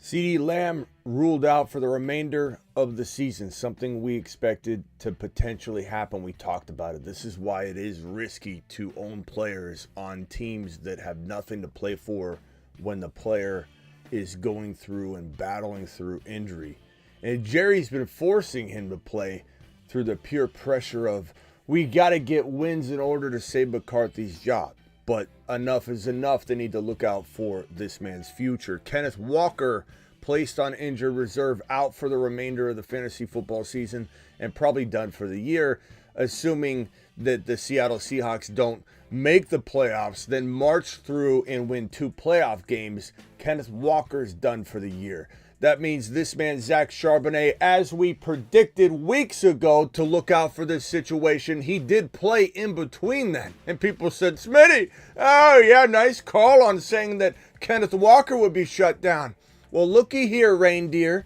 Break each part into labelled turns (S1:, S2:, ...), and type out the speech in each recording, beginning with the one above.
S1: Ceedee Lamb ruled out for the remainder of the season, something we expected to potentially happen. We talked about it. This is why it is risky to own players on teams that have nothing to play for when the player is going through and battling through injury. And Jerry's been forcing him to play through the pure pressure of, we got to get wins in order to save McCarthy's job. But enough is enough. They need to look out for this man's future. Kenneth Walker placed on injured reserve, out for the remainder of the fantasy football season and probably done for the year, assuming that the Seattle Seahawks don't make the playoffs, then march through and win 2 playoff games. Kenneth Walker's done for the year. That means this man, Zach Charbonnet, as we predicted weeks ago to look out for this situation, he did play in between then. And people said, Smitty, oh yeah, nice call on saying that Kenneth Walker would be shut down. Well, looky here, reindeer.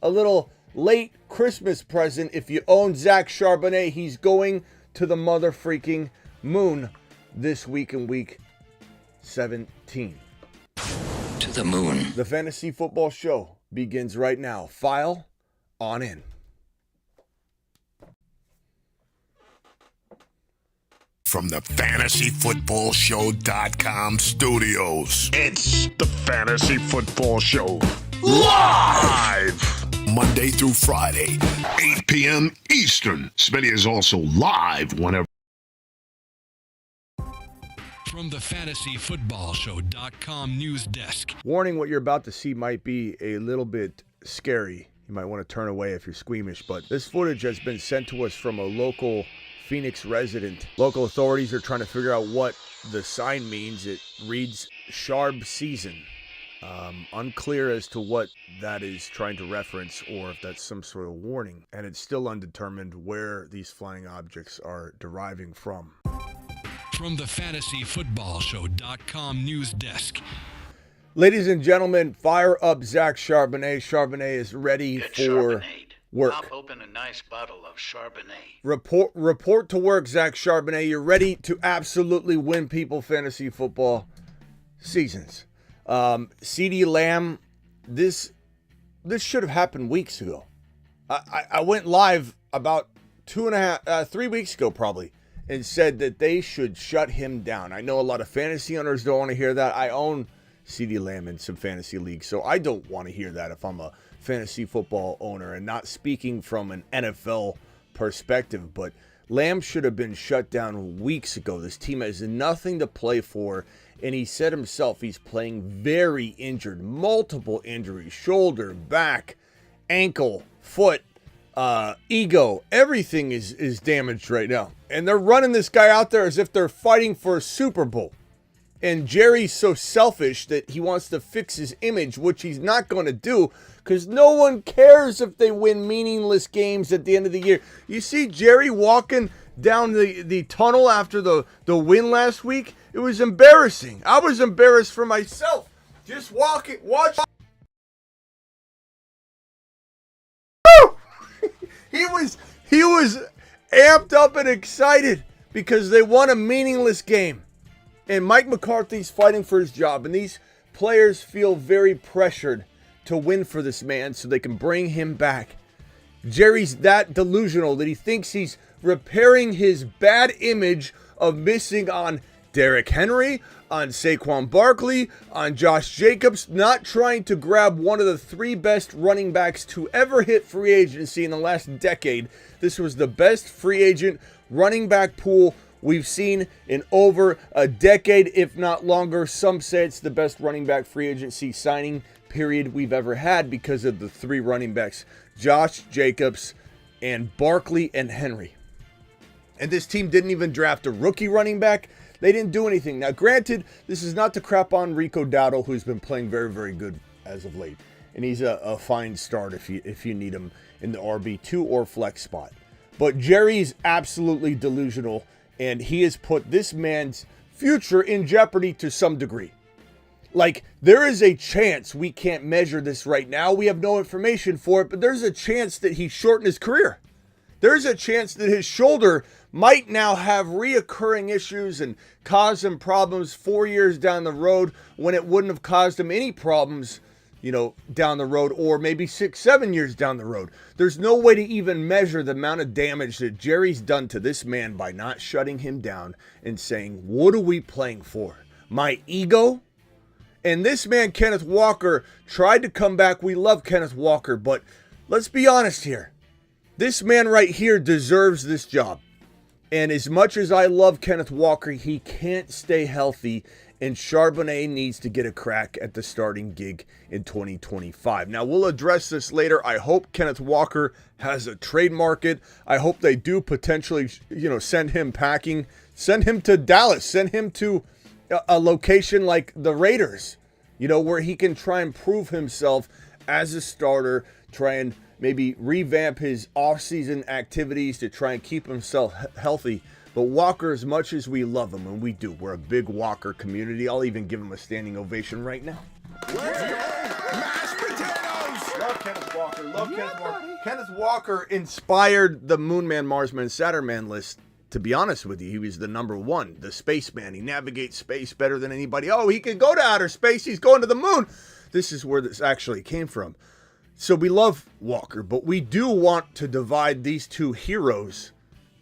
S1: A little late Christmas present. If you own Zach Charbonnet, he's going to the mother freaking moon this week in week 17.
S2: To the moon.
S1: The Fantasy Football Show begins right now. File on in.
S3: From the FantasyFootballShow.com studios, it's the Fantasy Football Show. Live! Monday through Friday, 8 p.m. Eastern. Smitty is also live whenever.
S4: From the FantasyFootballShow.com news desk.
S1: Warning, what you're about to see might be a little bit scary. You might want to turn away if you're squeamish, but this footage has been sent to us from a local Phoenix resident. Local authorities are trying to figure out what the sign means. It reads Sharb Season. Unclear as to what that is trying to reference or if that's some sort of warning. And it's still undetermined where these flying objects are deriving from.
S4: From the FantasyFootballShow.com news desk.
S1: Ladies and gentlemen, fire up Zach Charbonnet. Charbonnet is ready for work.
S5: Pop open a nice bottle of Charbonnet.
S1: Report to work, Zach Charbonnet. You're ready to absolutely win people fantasy football seasons. Ceedee Lamb, this should have happened weeks ago. I went live about 3 weeks ago probably and said that they should shut him down. I know a lot of fantasy owners don't want to hear that. I own Ceedee Lamb in some fantasy leagues, so I don't want to hear that if I'm a fantasy football owner, and not speaking from an NFL perspective, but Lamb should have been shut down weeks ago. This team has nothing to play for, and he said himself he's playing very injured, multiple injuries, shoulder, back, ankle, foot, ego, everything is damaged right now. And they're running this guy out there as if they're fighting for a Super Bowl. And Jerry's so selfish that he wants to fix his image, which he's not going to do because no one cares if they win meaningless games at the end of the year. You see Jerry walking down the tunnel after the win last week? It was embarrassing. I was embarrassed for myself. Just watch. He was amped up and excited because they won a meaningless game. And Mike McCarthy's fighting for his job, and these players feel very pressured to win for this man so they can bring him back. Jerry's that delusional that he thinks he's repairing his bad image of missing on Derrick Henry, on Saquon Barkley, on Josh Jacobs, not trying to grab one of the 3 best running backs to ever hit free agency in the last decade. This was the best free agent running back pool we've seen in over a decade, if not longer. Some say it's the best running back free agency signing period we've ever had because of the 3 running backs, Josh Jacobs and Barkley and Henry. And this team didn't even draft a rookie running back. They didn't do anything. Now, granted, this is not to crap on Rico Dowdle, who's been playing very, very good as of late. And he's a fine start if you need him in the RB2 or flex spot. But Jerry's absolutely delusional, and he has put this man's future in jeopardy to some degree. Like, there is a chance, we can't measure this right now, we have no information for it, but there's a chance that he shortened his career. There's a chance that his shoulder might now have reoccurring issues and cause him problems 4 years down the road when it wouldn't have caused him any problems down the road, or maybe 6-7 years down the road. There's no way to even measure the amount of damage that Jerry's done to this man by not shutting him down and saying, what are we playing for? My ego? And this man, Kenneth Walker, tried to come back. We love Kenneth Walker, but let's be honest here. This man right here deserves this job. And as much as I love Kenneth Walker, he can't stay healthy, and Charbonnet needs to get a crack at the starting gig in 2025. Now, we'll address this later. I hope Kenneth Walker has a trade market. I hope they do potentially, send him packing. Send him to Dallas. Send him to a location like the Raiders, where he can try and prove himself as a starter, try and maybe revamp his offseason activities to try and keep himself healthy. But Walker, as much as we love him, and we do, we're a big Walker community. I'll even give him a standing ovation right now.
S3: Let's go! Mashed potatoes!
S1: Love Kenneth Walker. Kenneth Walker. Kenneth Walker inspired the Moon Man, Mars Man, Saturn Man list. To be honest with you, he was the number one, the spaceman. He navigates space better than anybody. Oh, he can go to outer space. He's going to the moon. This is where this actually came from. So we love Walker, but we do want to divide these two heroes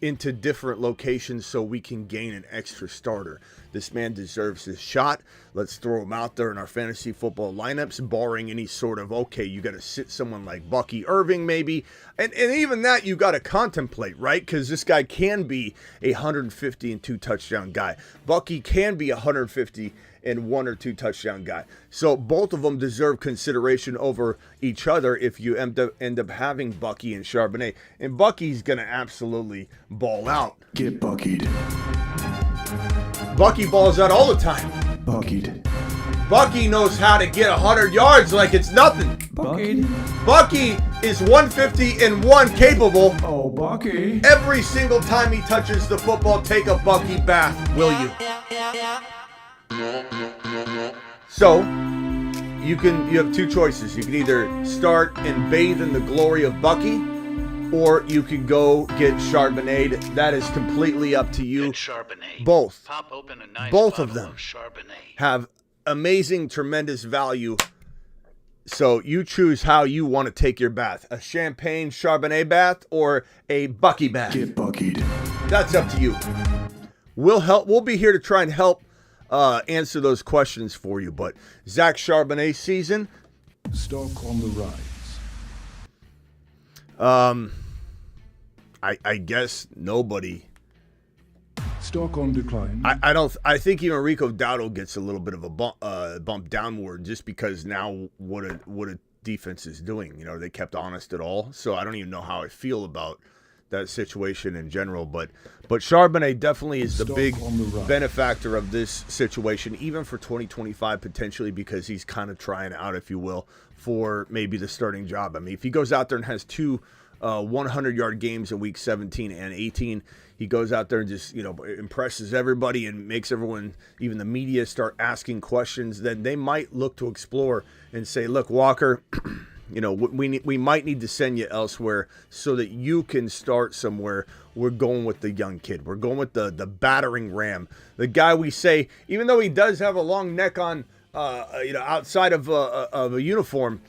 S1: into different locations so we can gain an extra starter. This man deserves his shot. Let's throw him out there in our fantasy football lineups, barring any sort of, okay, you got to sit someone like Bucky Irving maybe. And even that you got to contemplate, right? Because this guy can be a 150 and 2 touchdown guy. Bucky can be a 150 and 1 or 2 touchdown guy. So both of them deserve consideration over each other if you end up having Bucky and Charbonnet. And Bucky's going to absolutely ball out.
S6: Get buckied.
S1: Bucky balls out all the time.
S6: Buckied.
S1: Bucky knows how to get 100 yards like it's nothing.
S6: Buckied.
S1: Bucky is 150 and 1 capable.
S6: Oh, Bucky.
S1: Every single time he touches the football, take a Bucky bath, will you? So, you have two choices. You can either start and bathe in the glory of Bucky, or you can go get Charbonnet. That is completely up to you.
S5: Get Charbonnet.
S1: Both.
S5: Pop open a nice
S1: Both
S5: bottle
S1: of them
S5: Charbonnet.
S1: have amazing, tremendous value. So you choose how you want to take your bath. A champagne Charbonnet bath or a Bucky bath.
S6: Get buckied.
S1: That's up to you. We'll be here to try and help answer those questions for you. But Zach Charbonnet's season,
S6: Stock on the rise.
S1: I guess nobody.
S6: Stock on decline.
S1: I think even Rico Dowdle gets a little bit of a bump downward just because now what a defense is doing. They kept honest at all. So I don't even know how I feel about that situation in general. But Charbonnet definitely is the big benefactor of this situation, even for 2025 potentially, because he's kind of trying out, if you will, for maybe the starting job. I mean, if he goes out there and has two 100-yard games in week 17 and 18, he goes out there and just, impresses everybody and makes everyone, even the media, start asking questions, then they might look to explore and say, look, Walker, we might need to send you elsewhere so that you can start somewhere. We're going with the young kid. We're going with the battering ram. The guy we say, even though he does have a long neck on, outside of a uniform,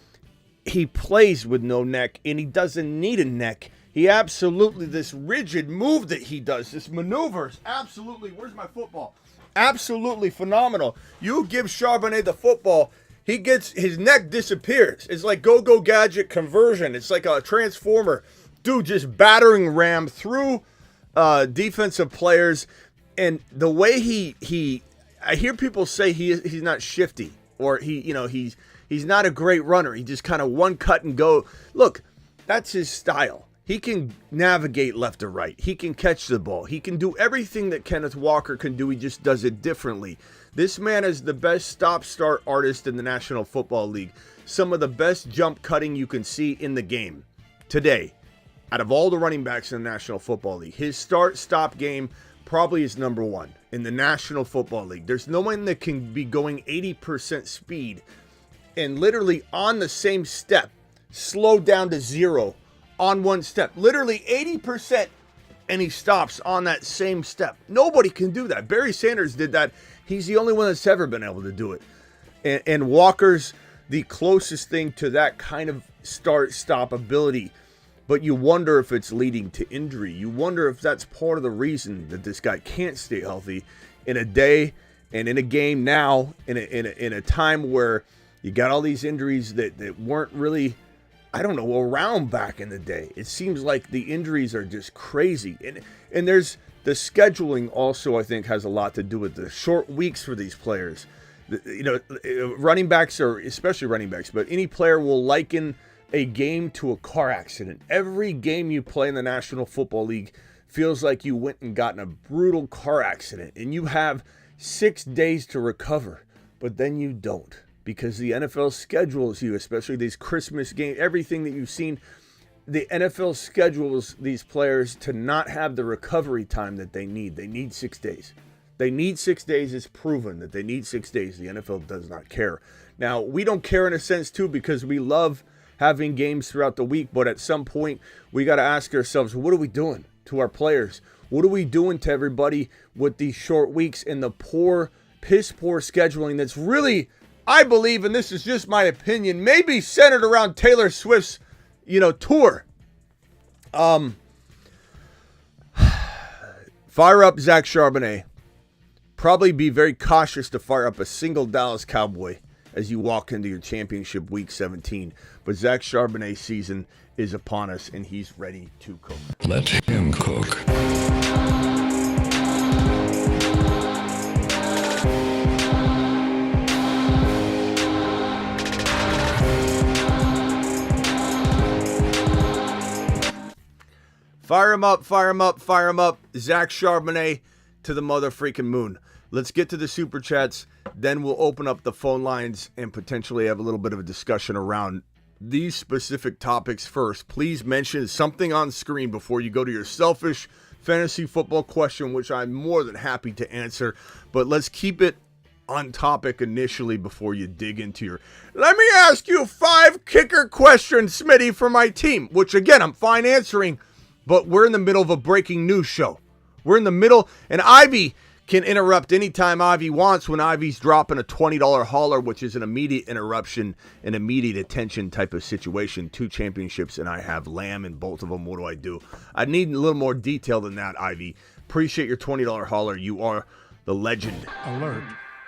S1: he plays with no neck, and he doesn't need a neck. He absolutely, this rigid move that he does, this maneuver is absolutely, where's my football? Absolutely phenomenal. You give Charbonnet the football, he gets, his neck disappears. It's like go-go gadget conversion. It's like a transformer. Dude just battering ram through defensive players. And the way I hear people say he's not shifty, or he's not a great runner. He just kind of one cut and go. Look, that's his style. He can navigate left or right. He can catch the ball. He can do everything that Kenneth Walker can do. He just does it differently. This man is the best stop-start artist in the National Football League. Some of the best jump cutting you can see in the game today. Out of all the running backs in the National Football League, his start-stop game probably is number one in the National Football League. There's no one that can be going 80% speed and literally on the same step, slow down to 0 on one step. Literally 80%, and he stops on that same step. Nobody can do that. Barry Sanders did that. He's the only one that's ever been able to do it. And Walker's the closest thing to that kind of start-stop ability. But you wonder if it's leading to injury. You wonder if that's part of the reason that this guy can't stay healthy in a day and in a game now, in a time where you got all these injuries that weren't really, I don't know, around back in the day. It seems like the injuries are just crazy. And there's the scheduling also, I think, has a lot to do with the short weeks for these players. Running backs, or especially running backs, but any player will liken a game to a car accident. Every game you play in the National Football League feels like you went and got in a brutal car accident, and you have 6 days to recover, but then you don't, because the NFL schedules you, especially these Christmas games, everything that you've seen, the NFL schedules these players to not have the recovery time that they need. They need 6 days. They need 6 days. It's proven that they need 6 days. The NFL does not care. Now, we don't care in a sense, too, because we love having games throughout the week, but at some point, we got to ask ourselves, what are we doing to our players? What are we doing to everybody with these short weeks and the piss poor scheduling that's really, I believe, and this is just my opinion, maybe centered around Taylor Swift's, tour. Fire up Zach Charbonnet. Probably be very cautious to fire up a single Dallas Cowboy as you walk into your championship week 17. But Zach Charbonnet's season is upon us, and he's ready to cook.
S4: Let him cook.
S1: Fire him up, fire him up, fire him up. Zach Charbonnet to the mother freaking moon. Let's get to the super chats. Then we'll open up the phone lines and potentially have a little bit of a discussion around these specific topics first. Please mention something on screen before you go to your selfish fantasy football question, which I'm more than happy to answer. But let's keep it on topic initially before you dig into your... Let me ask you 5 kicker questions, Smitty, for my team, which, again, I'm fine answering, but we're in the middle of a breaking news show. We're in the middle, and Ivy can interrupt anytime Ivy wants when Ivy's dropping a $20 hauler, which is an immediate interruption, an immediate attention type of situation. 2 championships, and I have Lamb in both of them. What do I do? I need a little more detail than that, Ivy. Appreciate your $20 hauler. You are the legend.
S6: Alert.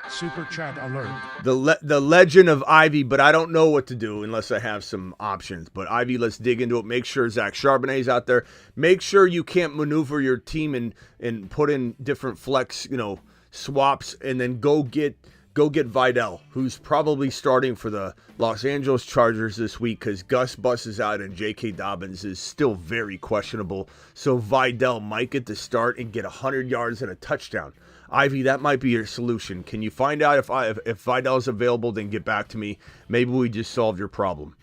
S6: Super chat alert.
S1: The legend of Ivy, but I don't know what to do unless I have some options. But Ivy, let's dig into it. Make sure Zach Charbonnet's out there. Make sure you can't maneuver your team and put in different flex, swaps, and then go get Vidal, who's probably starting for the Los Angeles Chargers this week because Gus Bus is out and J.K. Dobbins is still very questionable. So Vidal might get the start and get 100 yards and a touchdown. Ivy, that might be your solution. Can you find out if Vidal's available, then get back to me. Maybe we just solved your problem.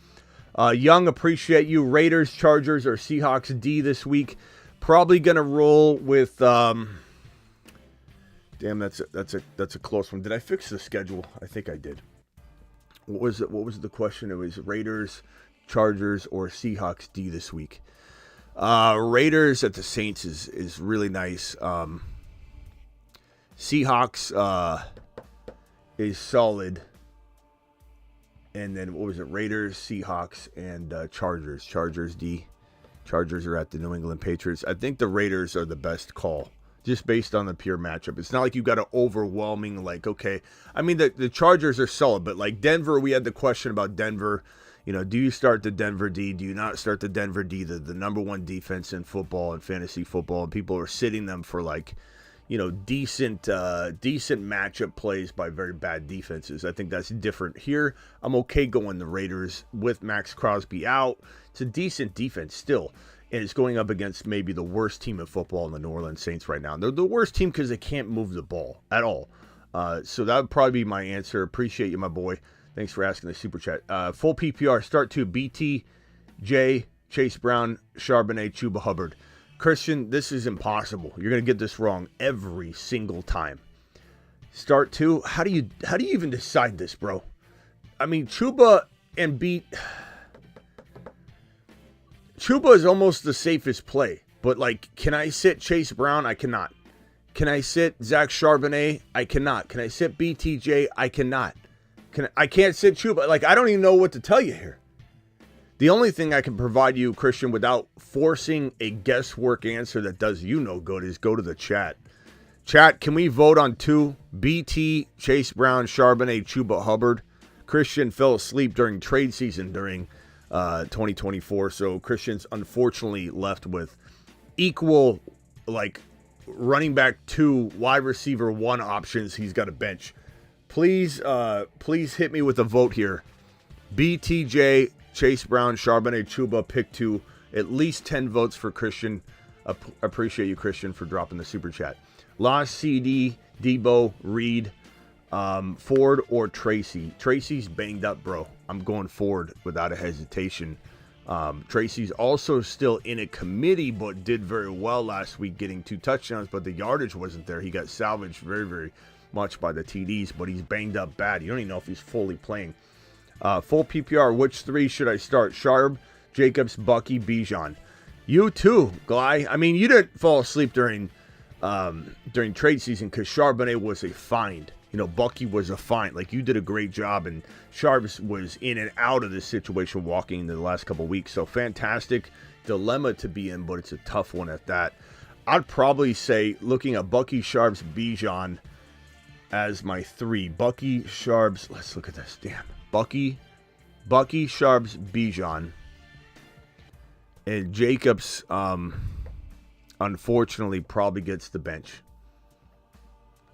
S1: Young, appreciate you. Raiders, Chargers, or Seahawks D this week. Probably going to roll with... Damn, that's a close one. Did I fix the schedule? I think I did. What was the question? It was Raiders, Chargers, or Seahawks D this week. Raiders at the Saints is really nice. Seahawks is solid. And then what was it? Raiders, Seahawks, and Chargers. Chargers D. Chargers are at the New England Patriots. I think the Raiders are the best call, just based on the pure matchup. It's not like you've got an overwhelming, okay. I mean, the Chargers are solid, but like Denver, we had the question about Denver. Do you start the Denver D? Do you not start the Denver D? The number one defense in football and fantasy football, and people are sitting them for decent matchup plays by very bad defenses. I think that's different here. I'm okay going the Raiders with Max Crosby out. It's a decent defense still. And it's going up against maybe the worst team in football in the New Orleans Saints right now. And they're the worst team because they can't move the ball at all. So that would probably be my answer. Appreciate you, my boy. Thanks for asking the super chat. Full PPR, start 2, BT, J, Chase Brown, Charbonnet, Chuba Hubbard. Christian, this is impossible. You're going to get this wrong every single time. Start 2, how do you even decide this, bro? I mean, Chuba and beat... Chuba is almost the safest play, but can I sit Chase Brown? I cannot. Can I sit Zach Charbonnet? I cannot. Can I sit BTJ? I cannot. I can't sit Chuba. Like, I don't even know what to tell you here. The only thing I can provide you, Christian, without forcing a guesswork answer that does you no good is go to the chat. Chat, can we vote on 2? BT, Chase Brown, Charbonnet, Chuba Hubbard. Christian fell asleep during trade season during 2024, so Christian's unfortunately left with equal, like, running back 2, wide receiver 1 options he's got to bench. Please hit me with a vote here. BTJ, Chase Brown, Charbonnet, Chuba, pick 2. At least 10 votes for Christian. Appreciate you, Christian, for dropping the super chat. Lost Ceedee, Debo, Reed, Ford, or Tracy. Tracy's banged up, bro. I'm going Ford without a hesitation. Tracy's also still in a committee, but did very well last week, getting 2 touchdowns, but the yardage wasn't there. He got salvaged very, very much by the TDs, but he's banged up bad. You don't even know if he's fully playing. Full PPR, which 3 should I start? Sharp, Jacobs, Bucky, Bijan. You too, Gly. I mean, you didn't fall asleep during trade season because Charbonnet was a find. You know, Bucky was a find. Like, you did a great job, and Sharps was in and out of this situation walking into the last couple weeks. So, fantastic dilemma to be in, but it's a tough one at that. I'd probably say, looking at Bucky, Sharps, Bijan as my 3. Bucky, Sharps, let's look at this. Damn. Bucky, Sharps, Bijan. And Jacobs, unfortunately, probably gets the bench.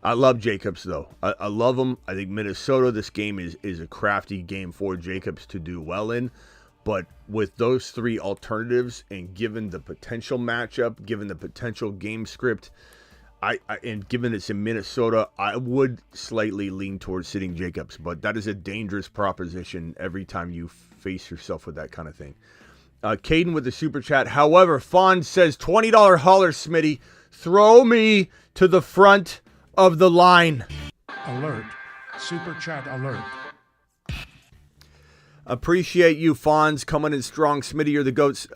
S1: I love Jacobs, though. I love him. I think Minnesota, this game is a crafty game for Jacobs to do well in. But with those 3 alternatives, and given the potential matchup, given the potential game script, and given it's in Minnesota, I would slightly lean towards sitting Jacobs. But that is a dangerous proposition every time you face yourself with that kind of thing. Caden with the super chat. However, Fawn says $20 holler, Smitty. Throw me to the front of the line.
S6: Alert. Super chat alert.
S1: Appreciate you, Fonz, coming in strong. Smitty, you're the GOATs.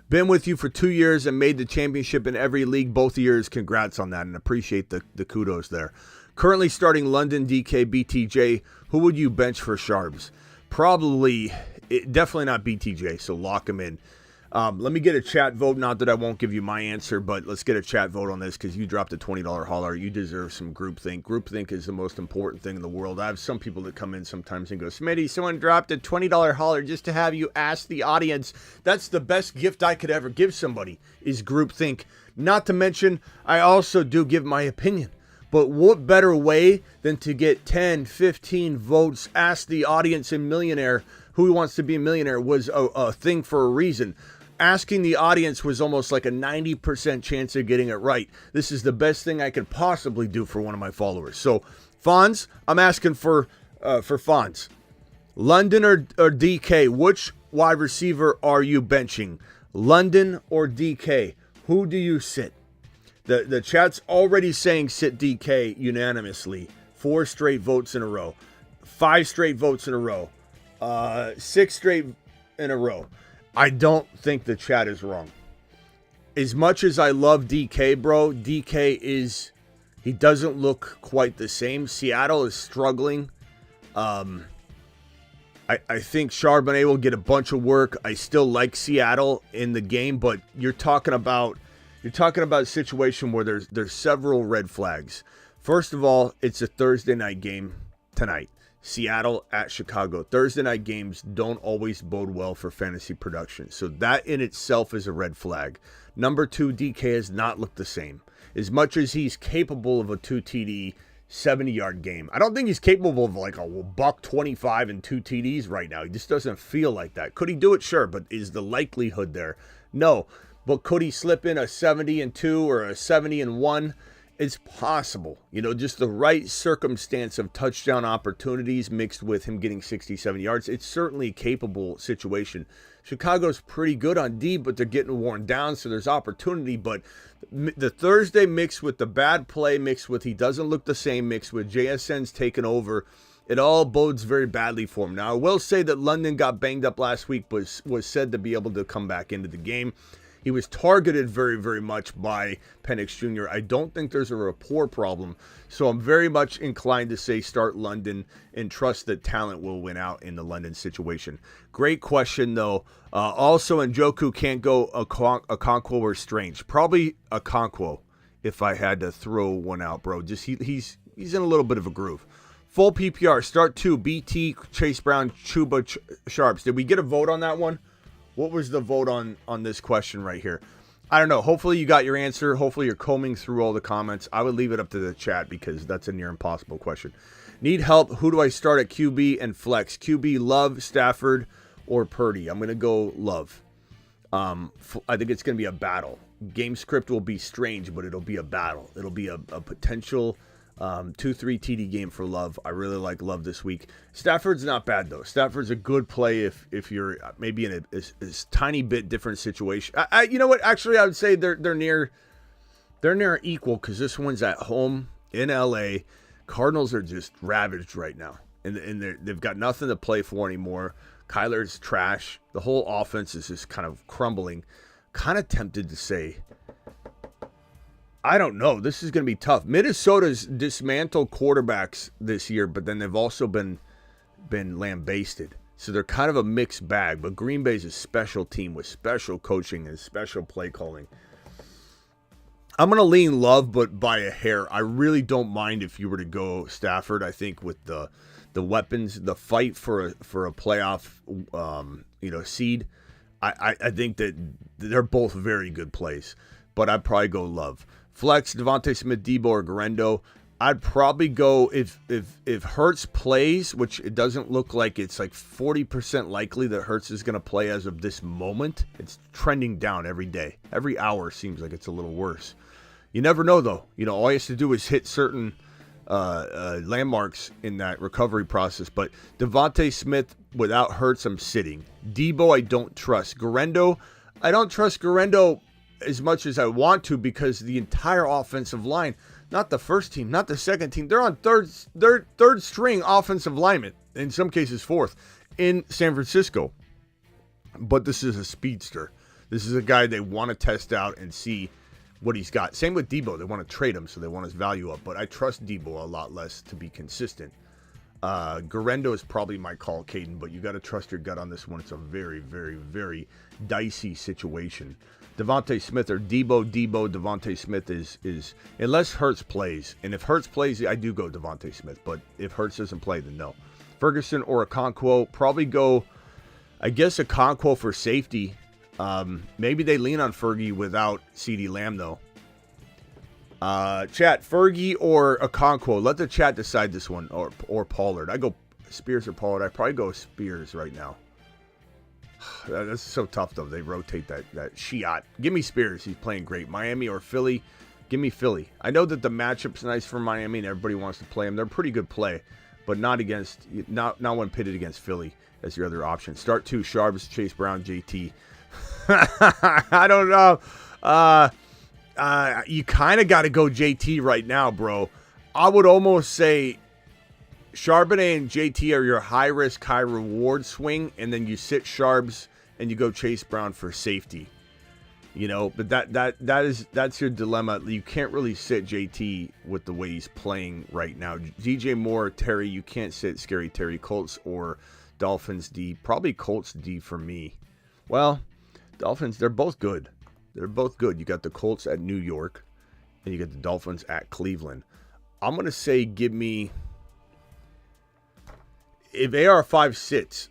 S1: Been with you for 2 years and made the championship in every league both years. Congrats on that, and appreciate the kudos there. Currently starting London, DK, BTJ. Who would you bench for Sharps? Probably, definitely not BTJ, so lock him in. Let me get a chat vote. Not that I won't give you my answer, but let's get a chat vote on this because you dropped a $20 holler. You deserve some groupthink. Groupthink is the most important thing in the world. I have some people that come in sometimes and go, Smitty, someone dropped a $20 holler just to have you ask the audience. That's the best gift I could ever give somebody is groupthink. Not to mention, I also do give my opinion. But what better way than to get 10, 15 votes, ask the audience in Millionaire who wants to be a millionaire was a thing for a reason. Asking the audience was almost like a 90% chance of getting it right. This is the best thing I could possibly do for one of my followers. So, Fonz, I'm asking for Fonz. London or DK, which wide receiver are you benching? London or DK? Who do you sit? The chat's already saying sit DK unanimously. 4 straight votes in a row. 5 straight votes in a row. 6 straight in a row. I don't think the chat is wrong. As much as I love DK, bro, he doesn't look quite the same. Seattle is struggling. I think Charbonnet will get a bunch of work. I still like Seattle in the game, but you're talking about a situation where there's several red flags. First of all, it's a Thursday night game tonight. Seattle at Chicago. Thursday night games don't always bode well for fantasy production. So that in itself is a red flag. Number 2, DK has not looked the same. As much as he's capable of a 2 TD, 70-yard game, I don't think he's capable of like a $125 and 2 TDs right now. He just doesn't feel like that. Could he do it? Sure, but is the likelihood there? No. But could he slip in a 70 and 2 or a 70 and 1? It's possible, just the right circumstance of touchdown opportunities mixed with him getting 60, 70 yards. It's certainly a capable situation. Chicago's pretty good on D, but they're getting worn down, so there's opportunity. But the Thursday mixed with the bad play, mixed with he doesn't look the same, mixed with JSN's taken over, it all bodes very badly for him. Now, I will say that London got banged up last week, but was said to be able to come back into the game. He was targeted very, very much by Penix Jr. I don't think there's a rapport problem, so I'm very much inclined to say start London and trust that talent will win out in the London situation. Great question, though. Also, Njoku can't go Okonkwo or Strange. Probably Okonkwo if I had to throw one out, bro. Just he's in a little bit of a groove. Full PPR, start 2, BT, Chase Brown, Chuba, Sharps. Did we get a vote on that one? What was the vote on this question right here? I don't know. Hopefully you got your answer. Hopefully you're combing through all the comments. I would leave it up to the chat because that's a near impossible question. Need help. Who do I start at QB and flex? QB, Love, Stafford, or Purdy? I'm going to go Love. I think it's going to be a battle. Game script will be strange, but it'll be a battle. It'll be a potential 2-3 TD game for Love. I really like Love this week. Stafford's not bad, though. Stafford's a good play if you're maybe in a tiny bit different situation. You know what? Actually, I would say they're near equal because this one's at home in LA. Cardinals are just ravaged right now, and they've got nothing to play for anymore. Kyler's trash. The whole offense is just kind of crumbling. Kind of tempted to say, I don't know. This is going to be tough. Minnesota's dismantled quarterbacks this year, but then they've also been lambasted. So they're kind of a mixed bag. But Green Bay's a special team with special coaching and special play calling. I'm going to lean Love, but by a hair. I really don't mind if you were to go Stafford. I think with the weapons, the fight for a playoff, seed. I think that they're both very good plays. But I'd probably go Love. Flex, Devontae Smith, Debo, or Garendo. I'd probably go if Hurts plays, which it doesn't look like it's like 40% likely that Hurts is going to play as of this moment. It's trending down every day. Every hour seems like it's a little worse. You never know, though. All he has to do is hit certain landmarks in that recovery process. But Devontae Smith, without Hurts, I'm sitting. Debo, I don't trust. Garendo, I don't trust Garendo as much as I want to because the entire offensive line, not the first team, not the second team, they're on third string offensive linemen, in some cases fourth, in San Francisco. But this is a speedster. This is a guy they want to test out and see what he's got. Same with Debo. They want to trade him, so they want his value up. But I trust Debo a lot less to be consistent. Garendo is probably my call, Caden, but you got to trust your gut on this one. It's a very, very, very dicey situation. Devontae Smith or Debo, Devontae Smith is unless Hurts plays. And if Hurts plays, I do go Devontae Smith. But if Hurts doesn't play, then no. Ferguson or Okonkwo, probably go, I guess, Okonkwo for safety. Maybe they lean on Fergie without Ceedee Lamb, though. Chat, Fergie or Okonkwo. Let the chat decide this one, or Pollard. I go Spears or Pollard. I probably go Spears right now. That's so tough, though. They rotate that Shiat. Give me Spears. He's playing great. Miami or Philly. Give me Philly. I know that the matchup's nice for Miami and everybody wants to play them. They're a pretty good play, but not when pitted against Philly as your other option. Start 2, Sharps, Chase Brown, JT. I don't know. You kind of got to go JT right now, bro. I would almost say Charbonnet and JT are your high-risk, high-reward swing, and then you sit Sharps and you go Chase Brown for safety. But that's your dilemma. You can't really sit JT with the way he's playing right now. DJ Moore, Terry, you can't sit Scary Terry. Colts or Dolphins D. Probably Colts D for me. Well, Dolphins, they're both good. They're both good. You got the Colts at New York, and you got the Dolphins at Cleveland. I'm going to say give me, if AR5 sits,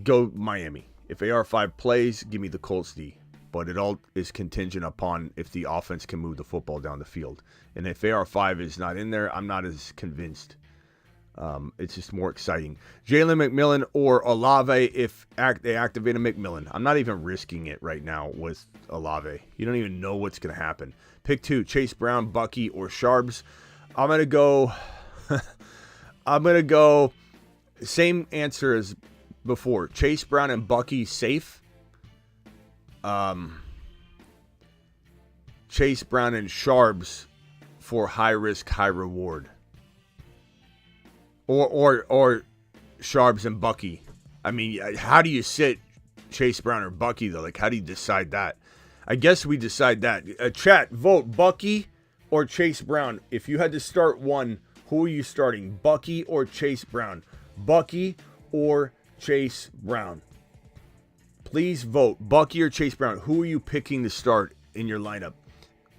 S1: go Miami. If AR5 plays, give me the Colts D. But it all is contingent upon if the offense can move the football down the field. And if AR5 is not in there, I'm not as convinced. It's just more exciting. Jalen McMillan or Olave if they activate a McMillan. I'm not even risking it right now with Olave. You don't even know what's going to happen. Pick 2, Chase Brown, Bucky, or Sharps. I'm going to go same answer as before. Chase Brown and Bucky safe. Chase Brown and Sharps for high risk, high reward. Or Sharps and Bucky. I mean, how do you sit Chase Brown or Bucky, though? Like, how do you decide that? I guess we decide that. Chat, vote Bucky or Chase Brown. If you had to start one, who are you starting? Bucky or Chase Brown? Bucky or Chase Brown? Please vote Bucky or Chase Brown. Who are you picking to start in your lineup?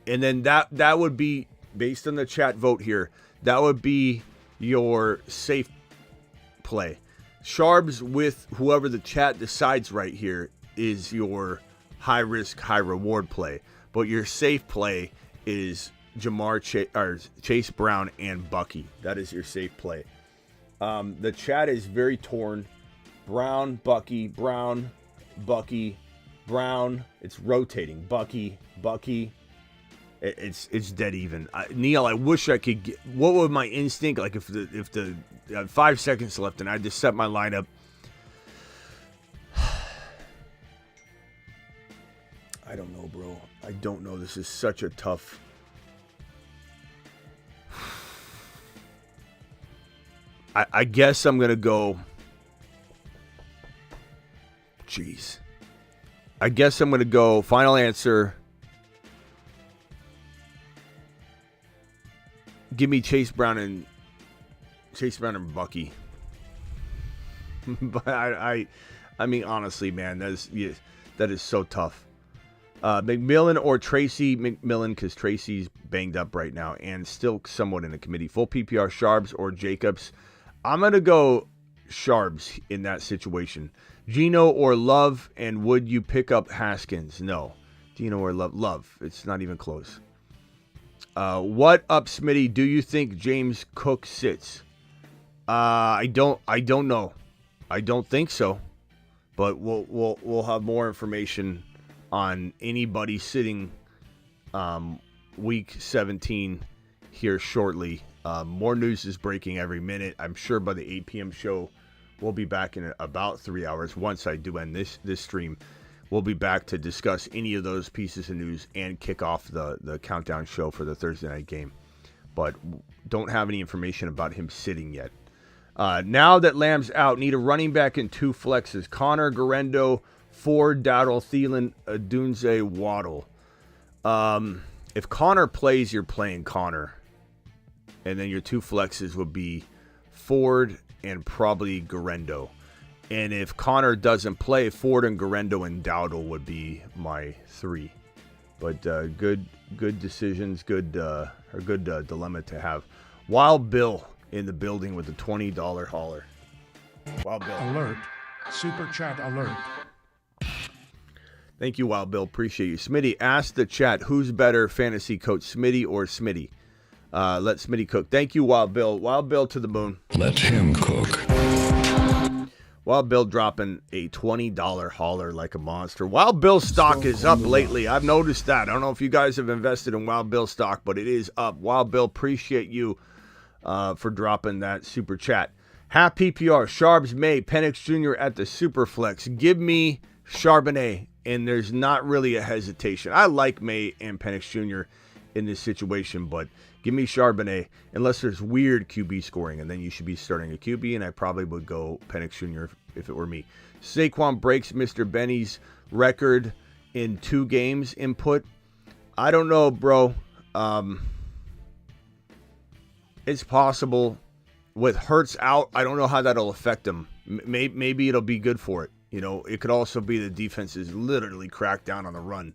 S1: And then that would be, based on the chat vote here, that would be your safe play. Sharbs with whoever the chat decides right here is your high risk, high reward play. But your safe play is Chase Brown and Bucky. That is your safe play. The chat is very torn. Brown, Bucky, Brown, Bucky, Brown. It's rotating. Bucky, Bucky. It's dead even. Neil, I wish I could get. What would my instinct like if the 5 seconds left and I just set my lineup? I don't know, bro. I don't know. This is such a tough. I guess I'm gonna go. Jeez. I guess I'm gonna go. Final answer. Give me Chase Brown and Bucky. But I mean, honestly, man, that is so tough. McMillan or Tracy. McMillan, because Tracy's banged up right now and still somewhat in the committee. Full PPR, Sharbs or Jacobs. I'm going to go Sharbs in that situation. Gino or Love, and would you pick up Haskins? No. Gino or Love? Love. It's not even close. What up, Smitty? Do you think James Cook sits? I don't know. I don't think so. But we'll have more information on anybody sitting week 17 here shortly. More news is breaking every minute. I'm sure by the 8 p.m. show, we'll be back in about 3 hours. Once I do end this stream, we'll be back to discuss any of those pieces of news and kick off the countdown show for the Thursday night game. But don't have any information about him sitting yet. Now that Lamb's out, need a running back and 2 flexes. Connor, Garendo, Ford, Dowdle, Thielen, Adunze, Waddle. If Connor plays, you're playing Connor. And then your 2 flexes would be Ford and probably Garendo. And if Connor doesn't play, Ford and Garendo and Dowdle would be my 3. But good decisions, good dilemma to have. Wild Bill in the building with the $20 hauler. Wild Bill.
S6: Alert. Super chat alert.
S1: Thank you, Wild Bill. Appreciate you. Smitty, ask the chat, who's better fantasy coach, Smitty or Smitty? Let Smitty cook. Thank you, Wild Bill. Wild Bill to the moon.
S2: Let him cook.
S1: Wild Bill dropping a $20 hauler like a monster. Wild Bill stock is up lately. I've noticed that. I don't know if you guys have invested in Wild Bill stock, but it is up. Wild Bill, appreciate you for dropping that super chat. Half PPR, Sharbs, May, Penix Jr. at the Superflex. Give me Charbonnet, and there's not really a hesitation. I like May and Penix Jr. in this situation, but give me Charbonnet, unless there's weird QB scoring, and then you should be starting a QB, and I probably would go Penix Jr. if it were me. Saquon breaks Mr. Benny's record in 2 games input. I don't know, bro. It's possible. With Hurts out, I don't know how that'll affect him. Maybe it'll be good for it. You know, it could also be the defense is literally cracked down on the run.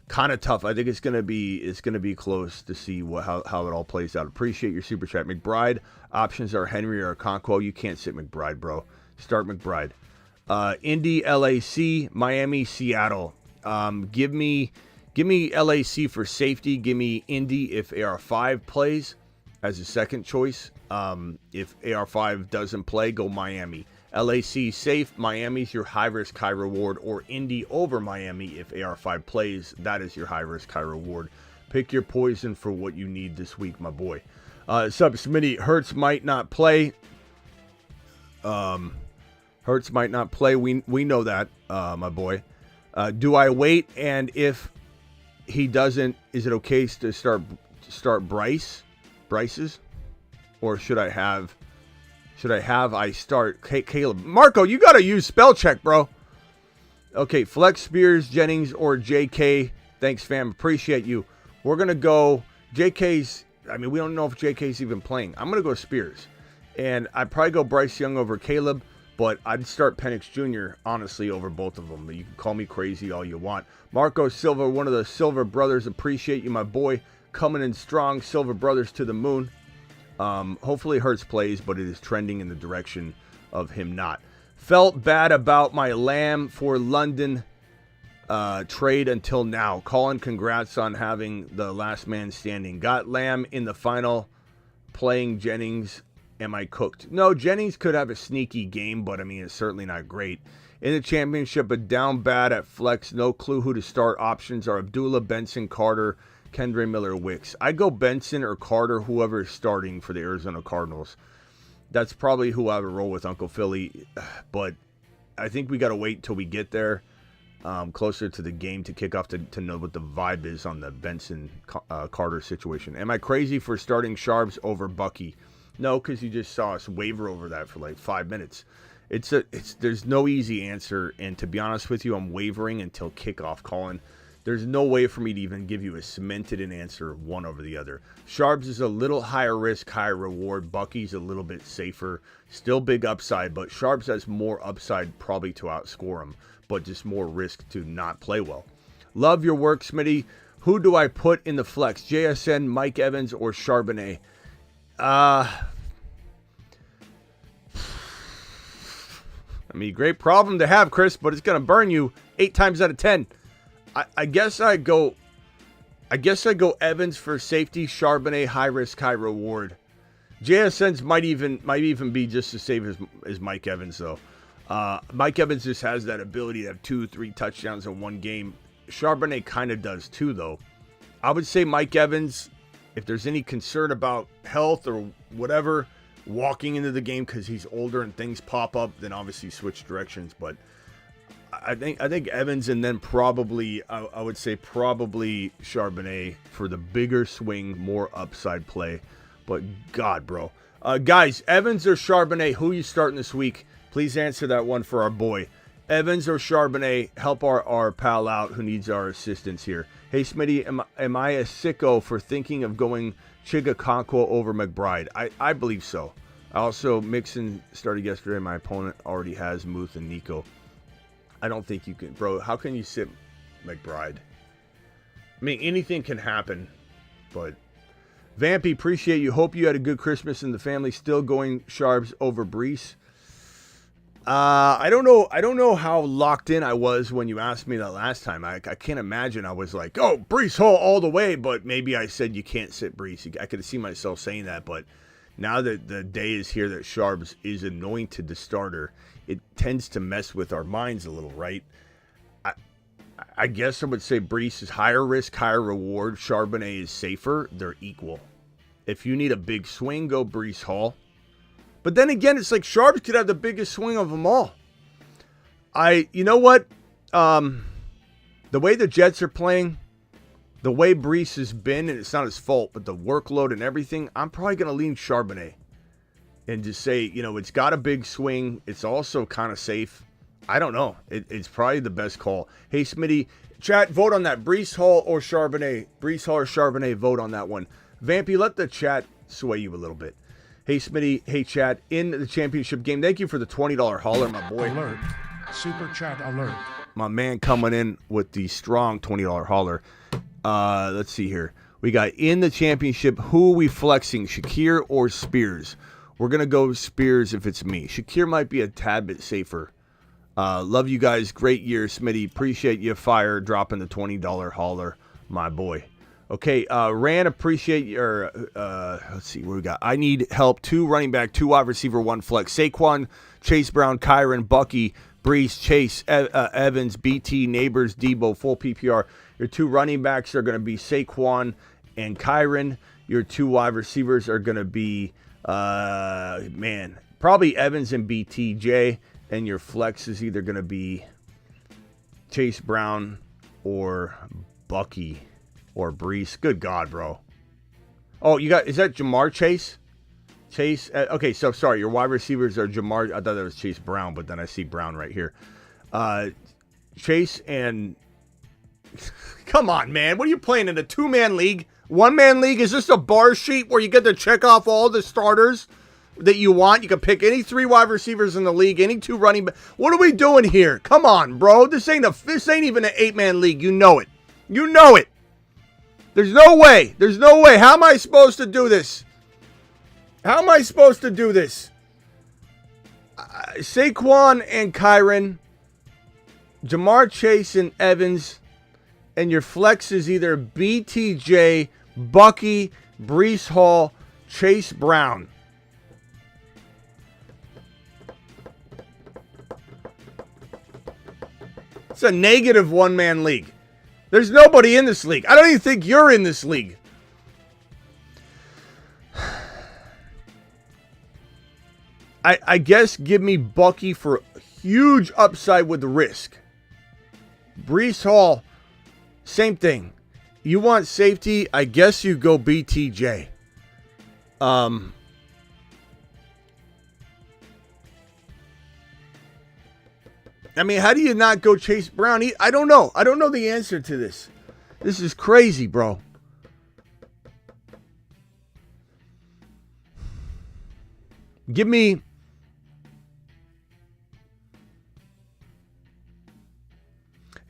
S1: Kind of tough. I think it's gonna be close to see how it all plays out. Appreciate your super chat, McBride. Options are Henry or Okonkwo. You can't sit McBride, bro. Start McBride. Indy, LAC, Miami, Seattle. Give me LAC for safety. Give me Indy if AR5 plays as a second choice. If AR5 doesn't play, go Miami. LAC safe, Miami's your high risk, high reward, or Indy over Miami if AR5 plays. That is your high risk, high reward. Pick your poison for what you need this week, my boy. Sub Smitty, Hurts might not play. Hurts might not play. We know that, my boy. Do I wait? And if he doesn't, is it okay to start Bryce's? Or should I start Caleb? Marco, you got to use spell check, bro. Okay, Flex, Spears, Jennings, or JK. Thanks, fam. Appreciate you. We're going to go JK's. I mean, we don't know if JK's even playing. I'm going to go Spears. And I'd probably go Bryce Young over Caleb, but I'd start Penix Jr., honestly, over both of them. You can call me crazy all you want. Marco Silva, one of the Silva brothers. Appreciate you, my boy. Coming in strong. Silva brothers to the moon. Hopefully Hurts plays, but it is trending in the direction of him not. Felt bad about my Lamb for London trade until now. Colin, congrats on having the last man standing. Got Lamb in the final, playing Jennings. Am I cooked? No, Jennings could have a sneaky game, but I mean, it's certainly not great. In the championship, but down bad at flex. No clue who to start. Options are Abdullah, Benson, Carter, Kendre Miller, Wicks. I go Benson or Carter, whoever is starting for the Arizona Cardinals. That's probably who I would roll with, Uncle Philly. But I think we got to wait till we get there, closer to the game to kick off to know what the vibe is on the Benson Carter situation. Am I crazy for starting Sharps over Bucky? No, because you just saw us waver over that for like 5 minutes. There's no easy answer, and to be honest with you, I'm wavering until kickoff, Colin. There's no way for me to even give you a cemented an answer of one over the other. Sharps is a little higher risk, higher reward. Bucky's a little bit safer. Still big upside, but Sharps has more upside probably to outscore him, but just more risk to not play well. Love your work, Smitty. Who do I put in the flex? JSN, Mike Evans, or Charbonnet? I mean, great problem to have, Chris, but it's going to burn you 8 times out of 10. I guess I go Evans for safety, Charbonnet high risk, high reward. JSN's might even be just as safe as Mike Evans though. Mike Evans just has that ability to have 2-3 touchdowns in one game. Charbonnet kind of does too though. I would say Mike Evans, if there's any concern about health or whatever, walking into the game because he's older and things pop up, then obviously switch directions. But I think Evans, and then probably I would say probably Charbonnet for the bigger swing, more upside play. But God, bro, guys, Evans or Charbonnet, who you starting this week? Please answer that one for our boy. Evans or Charbonnet, help our pal out who needs our assistance here. Hey, Smitty, am I a sicko for thinking of going Chigakonkwo over McBride? I believe so. Also, Mixon started yesterday. My opponent already has Muth and Nico. I don't think you can, bro. How can you sit McBride? I mean, anything can happen, but Vampy, appreciate you. Hope you had a good Christmas and the family. Still going Sharps over Brees. I don't know how locked in I was when you asked me that last time. I can't imagine I was like, oh, Brees Hall all the way, but maybe I said you can't sit Brees. I could see myself saying that, but now that the day is here that Sharps is anointed the starter, it tends to mess with our minds a little, right? I guess I would say Brees is higher risk, higher reward. Charbonnet is safer. They're equal. If you need a big swing, go Brees Hall. But then again, it's like Sharps could have the biggest swing of them all. You know what? The way the Jets are playing, the way Brees has been, and it's not his fault, but the workload and everything, I'm probably going to lean Charbonnet and just say, it's got a big swing. It's also kind of safe. I don't know. It's probably the best call. Hey, Smitty, chat, vote on that. Brees Hall or Charbonnet? Brees Hall or Charbonnet, vote on that one. Vampy, let the chat sway you a little bit. Hey, Smitty. Hey, chat. In the championship game, thank you for the $20 hauler, my boy.
S6: Alert. Super chat alert.
S1: My man coming in with the strong $20 hauler. Let's see here. We got in the championship, who are we flexing, Shakir or Spears? We're going to go Spears if it's me. Shakir might be a tad bit safer. Love you guys. Great year, Smitty. Appreciate you, Fire, dropping the $20 hauler, my boy. Okay, Rand, appreciate your, let's see what we got. I need help. 2 running back, 2 wide receiver, 1 flex. Saquon, Chase Brown, Kyron, Bucky, Brees, Chase, Evans, BT, Neighbors, Debo, full PPR. Your 2 running backs are going to be Saquon and Kyron. Your 2 wide receivers are going to be, probably Evans and BTJ. And your flex is either going to be Chase Brown or Bucky or Brees. Good God, bro. Oh, is that Jamar Chase? Chase? Okay, so sorry. Your wide receivers are Jamar. I thought that was Chase Brown, but then I see Brown right here. Chase and... Come on, man. What are you playing in a 2-man league? 1-man league? Is this a bar sheet where you get to check off all the starters that you want? You can pick any 3 wide receivers in the league, any 2 running backs. What are we doing here? Come on, bro. This ain't even an 8-man league. You know it. You know it. There's no way. There's no way. How am I supposed to do this? How am I supposed to do this? Saquon and Kyron, Jamar Chase and Evans, and your flex is either BTJ, Bucky, Breece Hall, Chase Brown. It's a negative 1-man league. There's nobody in this league. I don't even think you're in this league. I guess give me Bucky for huge upside with the risk. Breece Hall, same thing. You want safety? I guess you go BTJ. I mean, how do you not go Chase Brown? I don't know. I don't know the answer to this. This is crazy, bro. Give me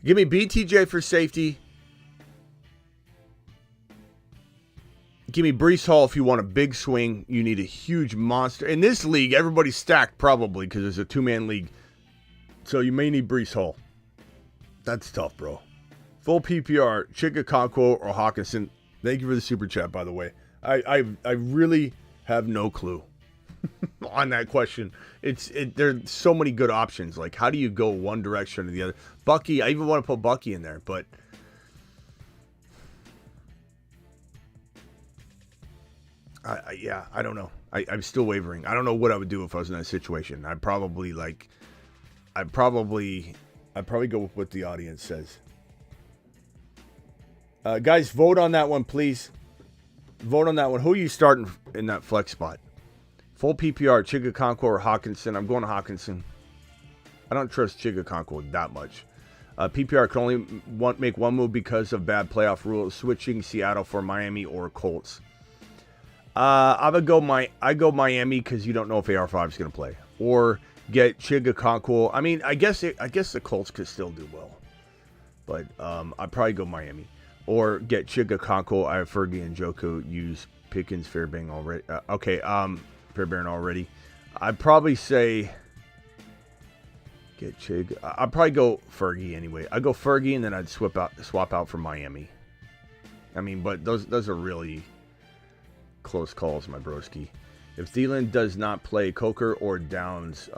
S1: BTJ for safety. Give me Breece Hall if you want a big swing. You need a huge monster. In this league, everybody's stacked probably because it's a 2-man league. So you may need Breece Hall. That's tough, bro. Full PPR, Chigakonkwo or Hawkinson. Thank you for the super chat, by the way. I really have no clue on that question. There's so many good options. Like, how do you go one direction or the other? Bucky, I even want to put Bucky in there, but I don't know. I'm still wavering. I don't know what I would do if I was in that situation. I'd probably go with what the audience says. Guys, vote on that one, please. Vote on that one. Who are you starting in that flex spot? Full PPR, Chigakonkwo or Hawkinson? I'm going to Hawkinson. I don't trust Chigakonkwo that much. PPR can only make one move because of bad playoff rules. Switching Seattle for Miami or Colts. I go Miami because you don't know if AR5 is going to play. Or get Chigakonkwo. I mean, I guess the Colts could still do well. But I'd probably go Miami. Or get Chigakonkwo. I have Fergie and Joku. Use Pickens, Fairbairn already. Fairbairn already. I'd probably say get Chig. I'd probably go Fergie anyway. I'd go Fergie and then I'd swap out for Miami. I mean, but those are really close calls, my broski. If Thielen does not play, Coker or Downs,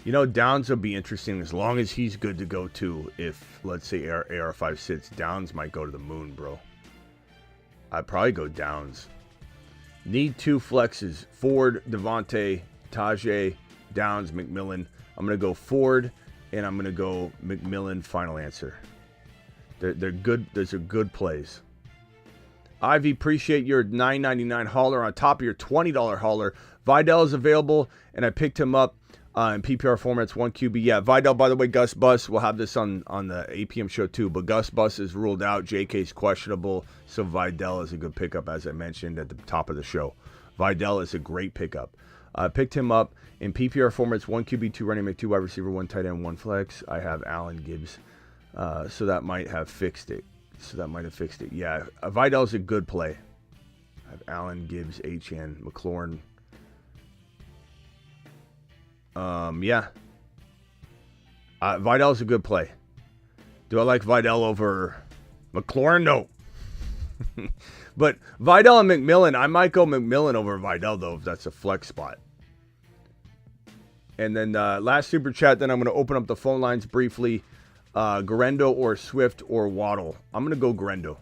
S1: Downs will be interesting as long as he's good to go too. If, let's say, AR5 sits, Downs might go to the moon, bro. I'd probably go Downs. Need 2 flexes. Ford, Devontae, Tajay, Downs, McMillan. I'm going to go Ford, and I'm going to go McMillan, final answer. They're good. Those are good plays. Ivy, appreciate your $9.99 hauler on top of your $20 hauler. Vidal is available, and I picked him up in PPR formats, 1 QB. Yeah, Vidal, by the way, Gus Bus. We'll have this on the 8 p.m. show too, but Gus Bus is ruled out. JK's questionable, so Vidal is a good pickup, as I mentioned at the top of the show. Vidal is a great pickup. I picked him up in PPR formats, 1 QB, 2 running back, 2 wide receiver, 1 tight end, 1 flex. I have Allen Gibbs, so that might have fixed it. Yeah, Vidal's a good play. I have Allen, Gibbs, HN, McLaurin. Yeah. Vidal's a good play. Do I like Vidal over McLaurin? No. But Vidal and McMillan, I might go McMillan over Vidal, though, if that's a flex spot. And then last super chat, then I'm going to open up the phone lines briefly. Garendo or Swift or Waddle. I'm going to go Garendo.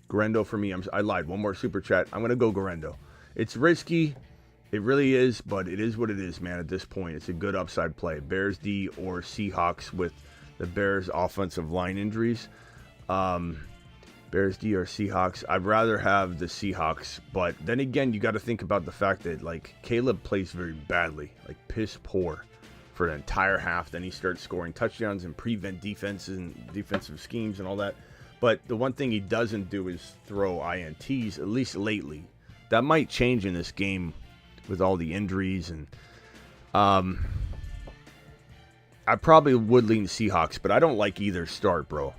S1: Garendo for me. I lied. One more super chat. I'm going to go Garendo. It's risky. It really is, but it is what it is, man, at this point. It's a good upside play. Bears D or Seahawks with the Bears offensive line injuries. Bears D or Seahawks. I'd rather have the Seahawks, but then again, you got to think about the fact that, like, Caleb plays very badly, like piss poor for an entire half. Then he starts scoring touchdowns and prevent defenses and defensive schemes and all that. But the one thing he doesn't do is throw INTs, at least lately. That might change in this game with all the injuries. And I probably would lean Seahawks, but I don't like either start, bro.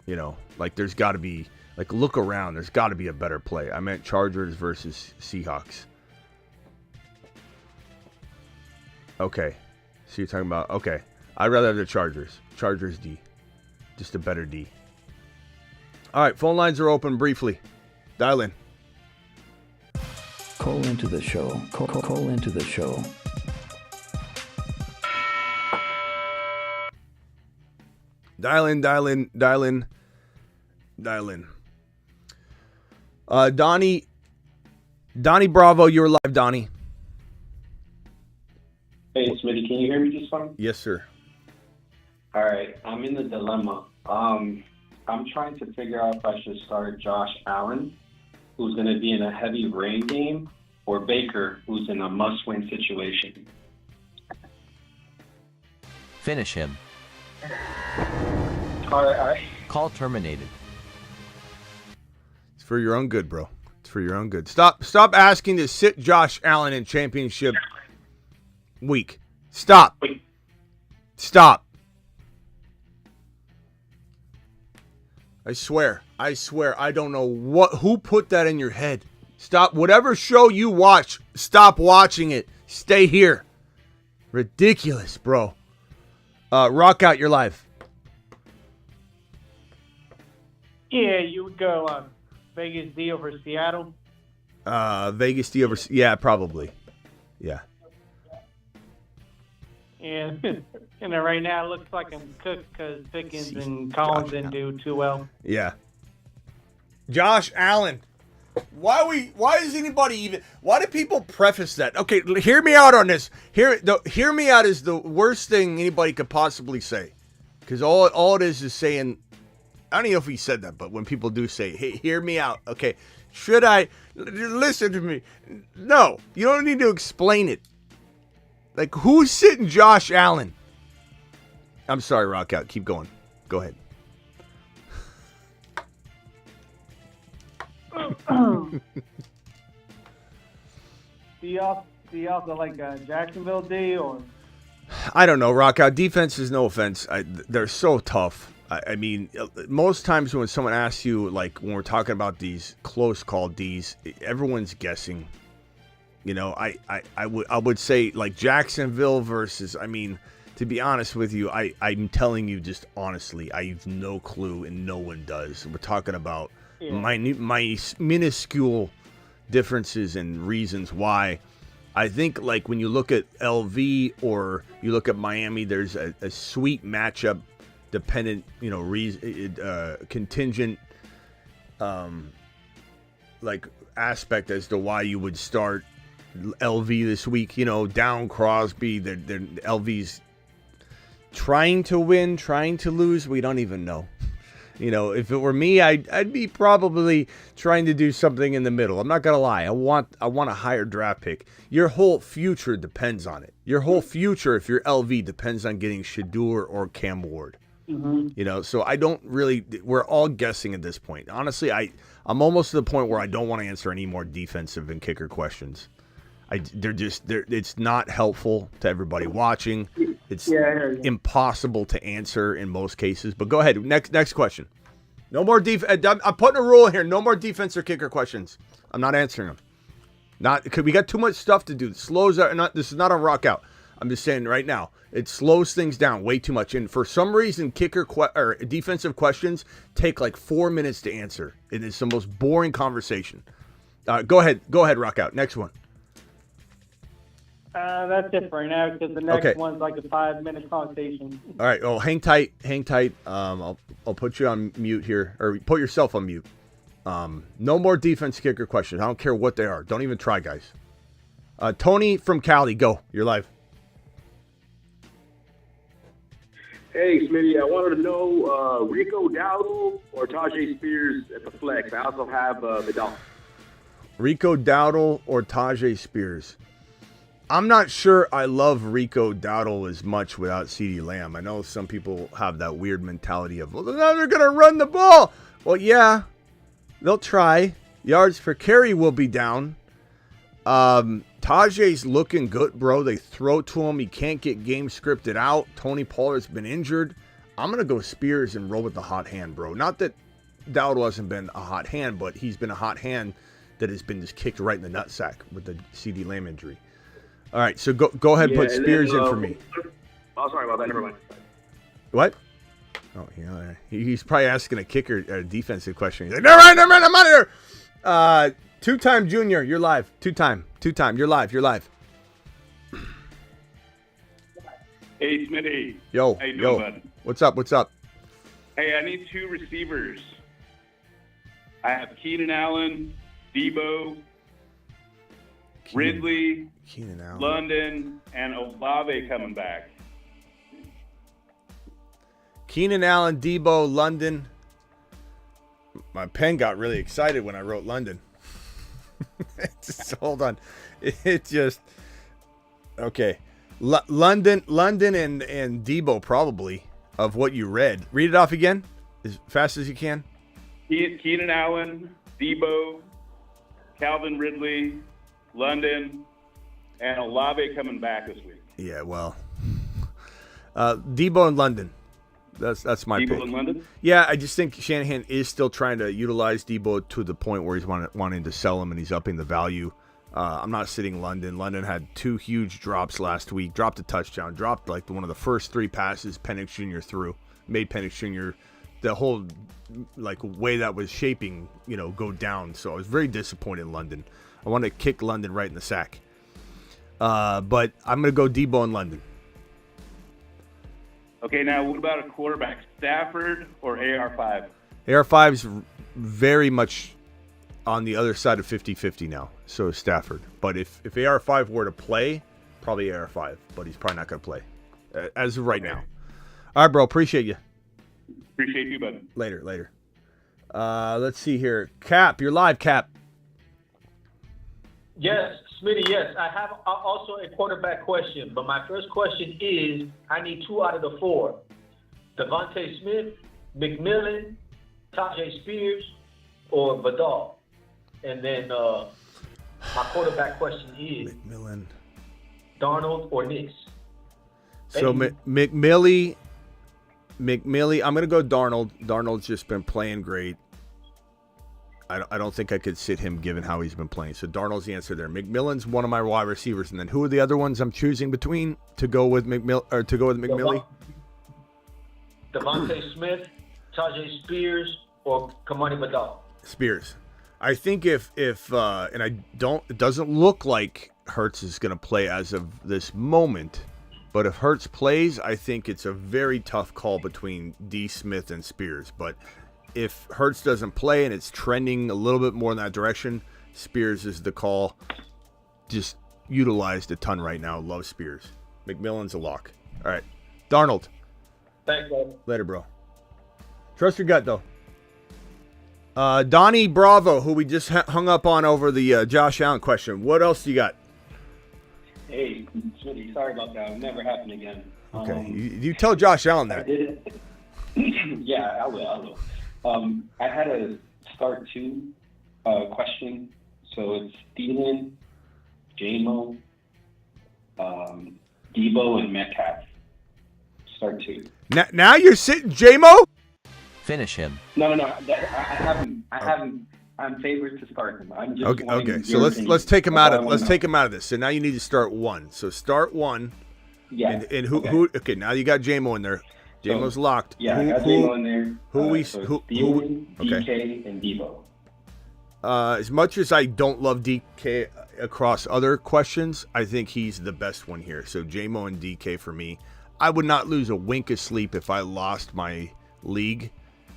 S1: You know, like there's got to be, like look around. There's got to be a better play. I meant Chargers versus Seahawks. Okay. So you're talking about, okay. I'd rather have the Chargers. Chargers D. Just a better D. All right, phone lines are open briefly. Dial in.
S2: Call into the show. Call into the show.
S1: Dial in. Donnie Bravo, you're live, Donnie.
S7: Hey, Smitty, can you hear me just fine?
S1: Yes, sir.
S7: All right, I'm in the dilemma. I'm trying to figure out if I should start Josh Allen, who's going to be in a heavy rain game, or Baker, who's in a must-win situation.
S8: Finish him.
S7: All right.
S8: Call terminated.
S1: It's for your own good, bro. It's for your own good. Stop asking to sit Josh Allen in championship week. Stop. I swear, I don't know who put that in your head. Stop. Whatever show you watch, stop watching it. Stay here. Ridiculous, bro. Rock out, you're live.
S9: Yeah, you would go Vegas D over Seattle.
S1: Vegas D over, yeah, probably. Yeah.
S9: And right now it looks like I'm cooked because Pickens and Collins didn't do too well.
S1: Yeah. Josh Allen. Why do people preface that? Okay, hear me out on this. Hear me out is the worst thing anybody could possibly say. Because all it is saying, I don't even know if he said that, but when people do say, hey, hear me out. Okay, should I listen to me? No, you don't need to explain it. Like, who's sitting Josh Allen? I'm sorry, Rock Out. Keep going. Go ahead.
S9: Do you also like Jacksonville D or?
S1: I don't know, Rock Out. Defenses, no offense, they're so tough. I mean, most times when someone asks you, like when we're talking about these close call Ds, everyone's guessing. You know, I would say like Jacksonville versus, I mean, to be honest with you, I'm telling you just honestly, I have no clue and no one does. We're talking about my minuscule differences and reasons why. I think like when you look at LV or you look at Miami, there's a sweet matchup dependent, contingent like aspect as to why you would start LV this week. Down Crosby, the LV's trying to win, trying to lose, we don't even know. If it were me, I'd be probably trying to do something in the middle. I'm not gonna lie. I want a higher draft pick. Your whole future depends on it. Your whole future, if you're LV, depends on getting Shador or Cam Ward. Mm-hmm. So I don't really. We're all guessing at this point. Honestly, I'm almost to the point where I don't want to answer any more defensive and kicker questions. It's not helpful to everybody watching. It's impossible to answer in most cases. But go ahead. Next question. No more I'm putting a rule here. No more defense or kicker questions. I'm not answering them. Not because we got too much stuff to do. This is not a rock out. I'm just saying right now it slows things down way too much. And for some reason, kicker or defensive questions take like 4 minutes to answer. It is the most boring conversation. Go ahead, rock out. Next one.
S9: That's it for now because the next one's like a 5-minute conversation.
S1: All right. Oh, hang tight. I'll put you on mute here, or put yourself on mute. No more defense kicker questions. I don't care what they are. Don't even try, guys. Tony from Cali, go. You're live.
S10: Hey, Smitty, I wanted to know Rico Dowdle or Tajay Spears at the flex. I also have the Dolphins.
S1: Rico Dowdle or Tajay Spears. I'm not sure I love Rico Dowdle as much without CeeDee Lamb. I know some people have that weird mentality of, well, now they're going to run the ball. Well, yeah, they'll try. Yards per carry will be down. Tajay's looking good, bro. They throw to him. He can't get game scripted out. Tony Pollard's been injured. I'm going to go Spears and roll with the hot hand, bro. Not that Dowdle hasn't been a hot hand, but he's been a hot hand that has been just kicked right in the nutsack with the CeeDee Lamb injury. All right, so go ahead and put Spears in for me.
S10: Oh, sorry about that. Never mind.
S1: What? Oh, yeah. He's probably asking a kicker, a defensive question. He's like, never mind, I'm out of here. Two-time junior, you're live. Two-time, you're live.
S11: Hey, Smitty.
S1: Yo,
S11: How you doing, bud?
S1: What's up?
S11: Hey, I need 2 receivers. I have Keenan Allen, Debo, Ridley, London, and Olave coming back.
S1: Keenan Allen, Debo, London. My pen got really excited when I wrote London. Hold on. It just... Okay. London and Debo probably, of what you read. Read it off again as fast as you can.
S11: Keenan Allen, Debo, Calvin Ridley, London, and Olave coming back this week.
S1: Yeah, well, Debo and London. That's my pick.
S11: Debo and London?
S1: Yeah, I just think Shanahan is still trying to utilize Debo to the point where he's wanting to sell him and he's upping the value. I'm not sitting London. London had 2 huge drops last week. Dropped a touchdown. Dropped like one of the first 3 passes Penix Jr. threw. Made Penix Jr. the whole like way that was shaping, go down. So I was very disappointed in London. I want to kick London right in the sack. But I'm going to go Debo and London.
S11: Okay, now what about a quarterback, Stafford or AR5?
S1: AR5's very much on the other side of 50-50 now, so is Stafford. But if AR5 were to play, probably AR5, but he's probably not going to play as of right now. All right, bro, appreciate you.
S11: Appreciate you, bud.
S1: Later. Let's see here. Cap, you're live, Cap.
S12: Yes, Smitty, yes. I have also a quarterback question, but my first question is I need 2 out of the 4. Devontae Smith, McMillan, Tajay Spears, or Vidal. And then my quarterback question is
S1: McMillan,
S12: Darnold or Nix.
S1: So McMillie, I'm going to go Darnold. Darnold's just been playing great. I don't think I could sit him given how he's been playing. So Darnold's the answer there. McMillan's one of my wide receivers, and then who are the other ones I'm choosing between to go with McMillie?
S12: Devontae Smith, Tajay Spears, or Kamani Vidal.
S1: Spears. I think if and it doesn't look like Hurts is going to play as of this moment, but if Hurts plays, I think it's a very tough call between D. Smith and Spears. But if Hurts doesn't play and it's trending a little bit more in that direction, Spears is the call. Just utilized a ton right now. Love Spears. McMillan's a lock. All right. Darnold.
S12: Thanks, bro.
S1: Later, bro. Trust your gut, though. Donnie Bravo, who we just hung up on over the Josh Allen question. What else do you got?
S7: Hey, Smitty, sorry about that. It'll never happen again.
S1: Okay. You tell Josh Allen that.
S7: I did it. Yeah, I will. I had a start 2 question. So it's Thielen, J-Mo, Debo, and Metcalf. Start 2.
S1: Now you're sitting J-Mo?
S8: Finish him.
S7: No. I haven't. I'm favored to start him. I'm just
S1: okay. So let's take him out of this. So now you need to start 1. So start 1.
S7: Yeah.
S1: And who? Okay. Now you got J-Mo in there. J-Mo's locked.
S7: Yeah, I got J-Mo in there.
S1: Thielen,
S7: DK, and Debo.
S1: As much as I don't love DK across other questions, I think he's the best one here. So J-Mo and DK for me. I would not lose a wink of sleep if I lost my league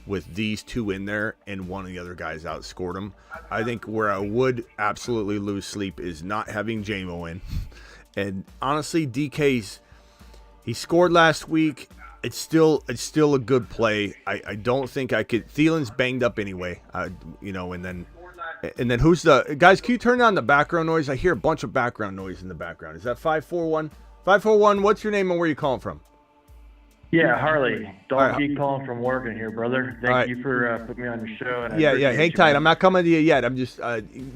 S1: with these 2 in there and one of the other guys outscored them. I think where I would absolutely lose sleep is not having J-Mo in. And honestly, he scored last week. It's still a good play. I don't think I could. Thielen's banged up anyway, and then And then who's the guys? Can you turn on the background noise? I hear a bunch of background noise in the background. Is that 541? 541. What's your name and where you calling from?
S13: Yeah, Harley. Don't
S1: All right.
S13: keep calling from working here, brother. Thank you for putting me on your show. And I
S1: Yeah.
S13: appreciate
S1: Hang
S13: you,
S1: tight.
S13: man.
S1: I'm not coming to you yet. I'm just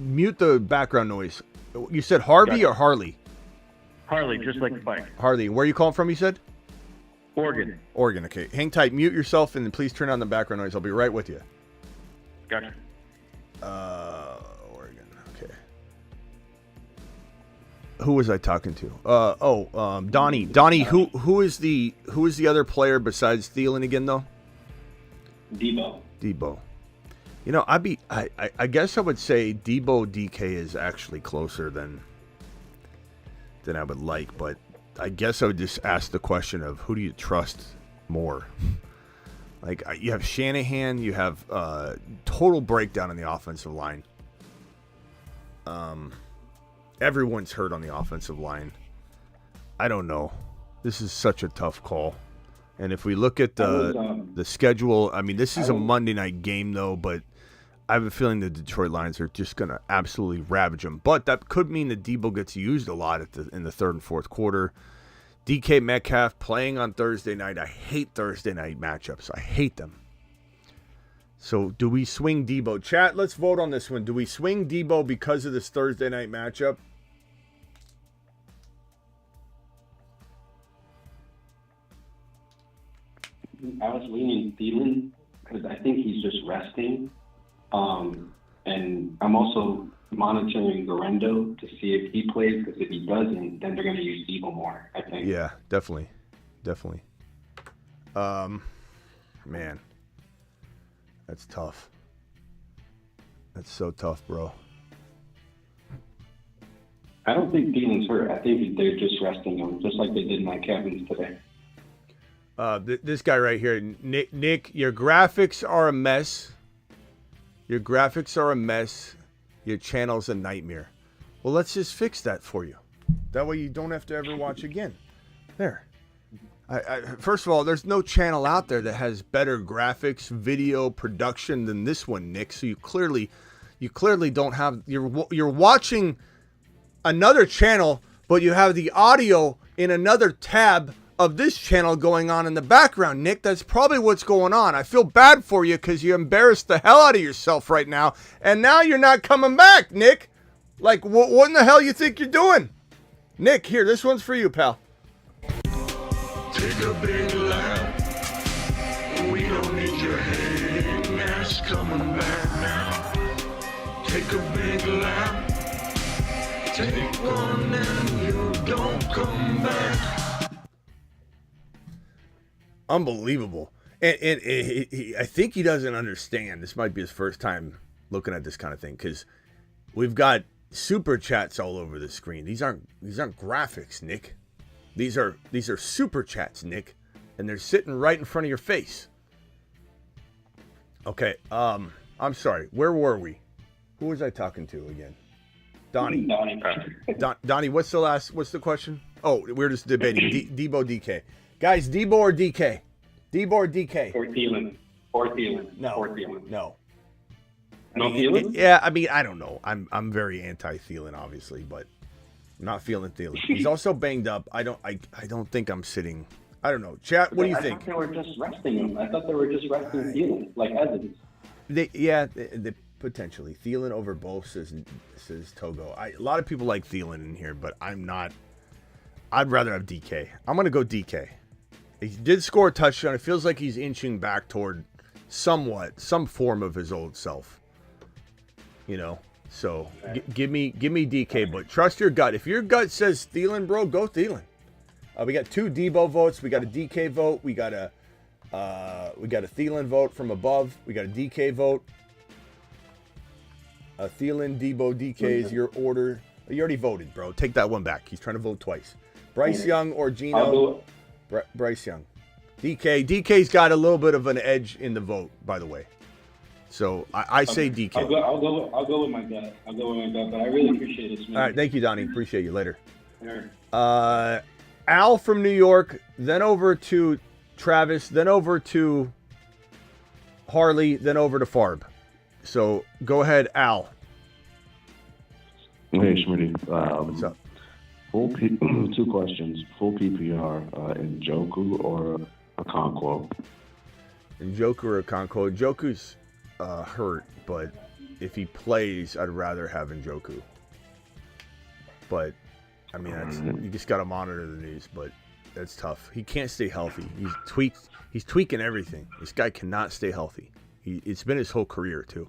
S1: mute the background noise. You said Harvey or Harley?
S13: Harley, just like the bike.
S1: Harley. Where are you calling from? You said?
S13: Oregon.
S1: Oregon. Okay. Hang tight. Mute yourself and then please turn on the background noise. I'll be right with you.
S13: Gotcha.
S1: Oregon. Okay. Who was I talking to? Donnie. Donnie. Who is the other player besides Thielen again though? Debo. You know, I guess I would say Debo DK is actually closer than I would like, but I guess I would just ask the question of who do you trust more? Like you have Shanahan, you have total breakdown in the offensive line. Everyone's hurt on the offensive line. I don't know. This is such a tough call. And if we look at the schedule, I mean, this is a Monday night game though, but I have a feeling the Detroit Lions are just going to absolutely ravage them. But that could mean that Debo gets used a lot in the third and fourth quarter. DK Metcalf playing on Thursday night. I hate Thursday night matchups. I hate them. So do we swing Debo? Chat, let's vote on this one. Do we swing Debo because of this Thursday night matchup?
S7: I was leaning Thielen because I think he's just resting. And I'm also monitoring Garendo to see if he plays, because if he doesn't, then they're going to use Debo more, I think.
S1: Yeah, definitely. Man, that's tough. That's so tough, bro.
S7: I don't think Thielen's hurt. I think they're just resting him, just like they did Mike Evans today.
S1: This guy right here, Nick, your graphics are a mess. Your channel's a nightmare. Well, let's just fix that for you. That way you don't have to ever watch again. There. First of all, there's no channel out there that has better graphics, video production than this one, Nick. So you clearly don't have. You're watching another channel, but you have the audio in another tab of this channel going on in the background, Nick. That's probably what's going on. I feel bad for you because you embarrassed the hell out of yourself right now, and now you're not coming back, Nick. Like, what in the hell you think you're doing? Nick, here, this one's for you, pal.
S3: Take a big lap. We don't need your head mask coming back now. Take a big lap. Take one and you don't come back.
S1: Unbelievable. And I think he doesn't understand. This might be his first time looking at this kind of thing, because we've got super chats all over the screen. These aren't graphics, Nick. These are super chats, Nick, and they're sitting right in front of your face. Okay, I'm sorry. Where were we? Who was I talking to again? Donnie. Donnie, what's the question? Oh, we're just debating Debo DK. Guys, Debo or DK? Debo or DK?
S7: Or Thielen.
S1: No.
S7: Or Thielen.
S1: No.
S7: No Thielen?
S1: Yeah, I mean, I don't know. I'm very anti-Thielen, obviously, but I'm not feeling Thielen. He's also banged up. I don't think I'm sitting. I don't know. Chat, what do you think?
S7: I thought they were just resting him. I thought they were just resting Thielen, like Evans.
S1: They potentially. Thielen over both, says Togo. A lot of people like Thielen in here, but I'm not. I'd rather have DK. I'm going to go DK. He did score a touchdown. It feels like he's inching back toward some form of his old self. You know, so give me DK, but trust your gut. If your gut says Thielen, bro, go Thielen. We got 2 Debo votes. We got a DK vote. We got a Thielen vote from above. We got a DK vote. Thielen, Debo, DK is your order. You already voted, bro. Take that one back. He's trying to vote twice. Bryce Young or Geno? Bryce Young. DK's got a little bit of an edge in the vote, by the way. So I say DK.
S7: I'll go with my gut. But I really appreciate it, Smitty.
S1: All right, thank you, Donnie. Appreciate you. Later.
S7: Sure.
S1: Al from New York, then over to Travis, then over to Harley, then over to Farb. So go ahead, Al.
S10: Hey, Smitty.
S1: What's up?
S10: Two questions. Full PPR, Njoku or Okonkwo?
S1: Njoku or Okonkwo? Njoku's hurt, but if he plays, I'd rather have Njoku. But, I mean, you just got to monitor the news, but that's tough. He can't stay healthy. He's tweaking everything. This guy cannot stay healthy. It's been his whole career, too.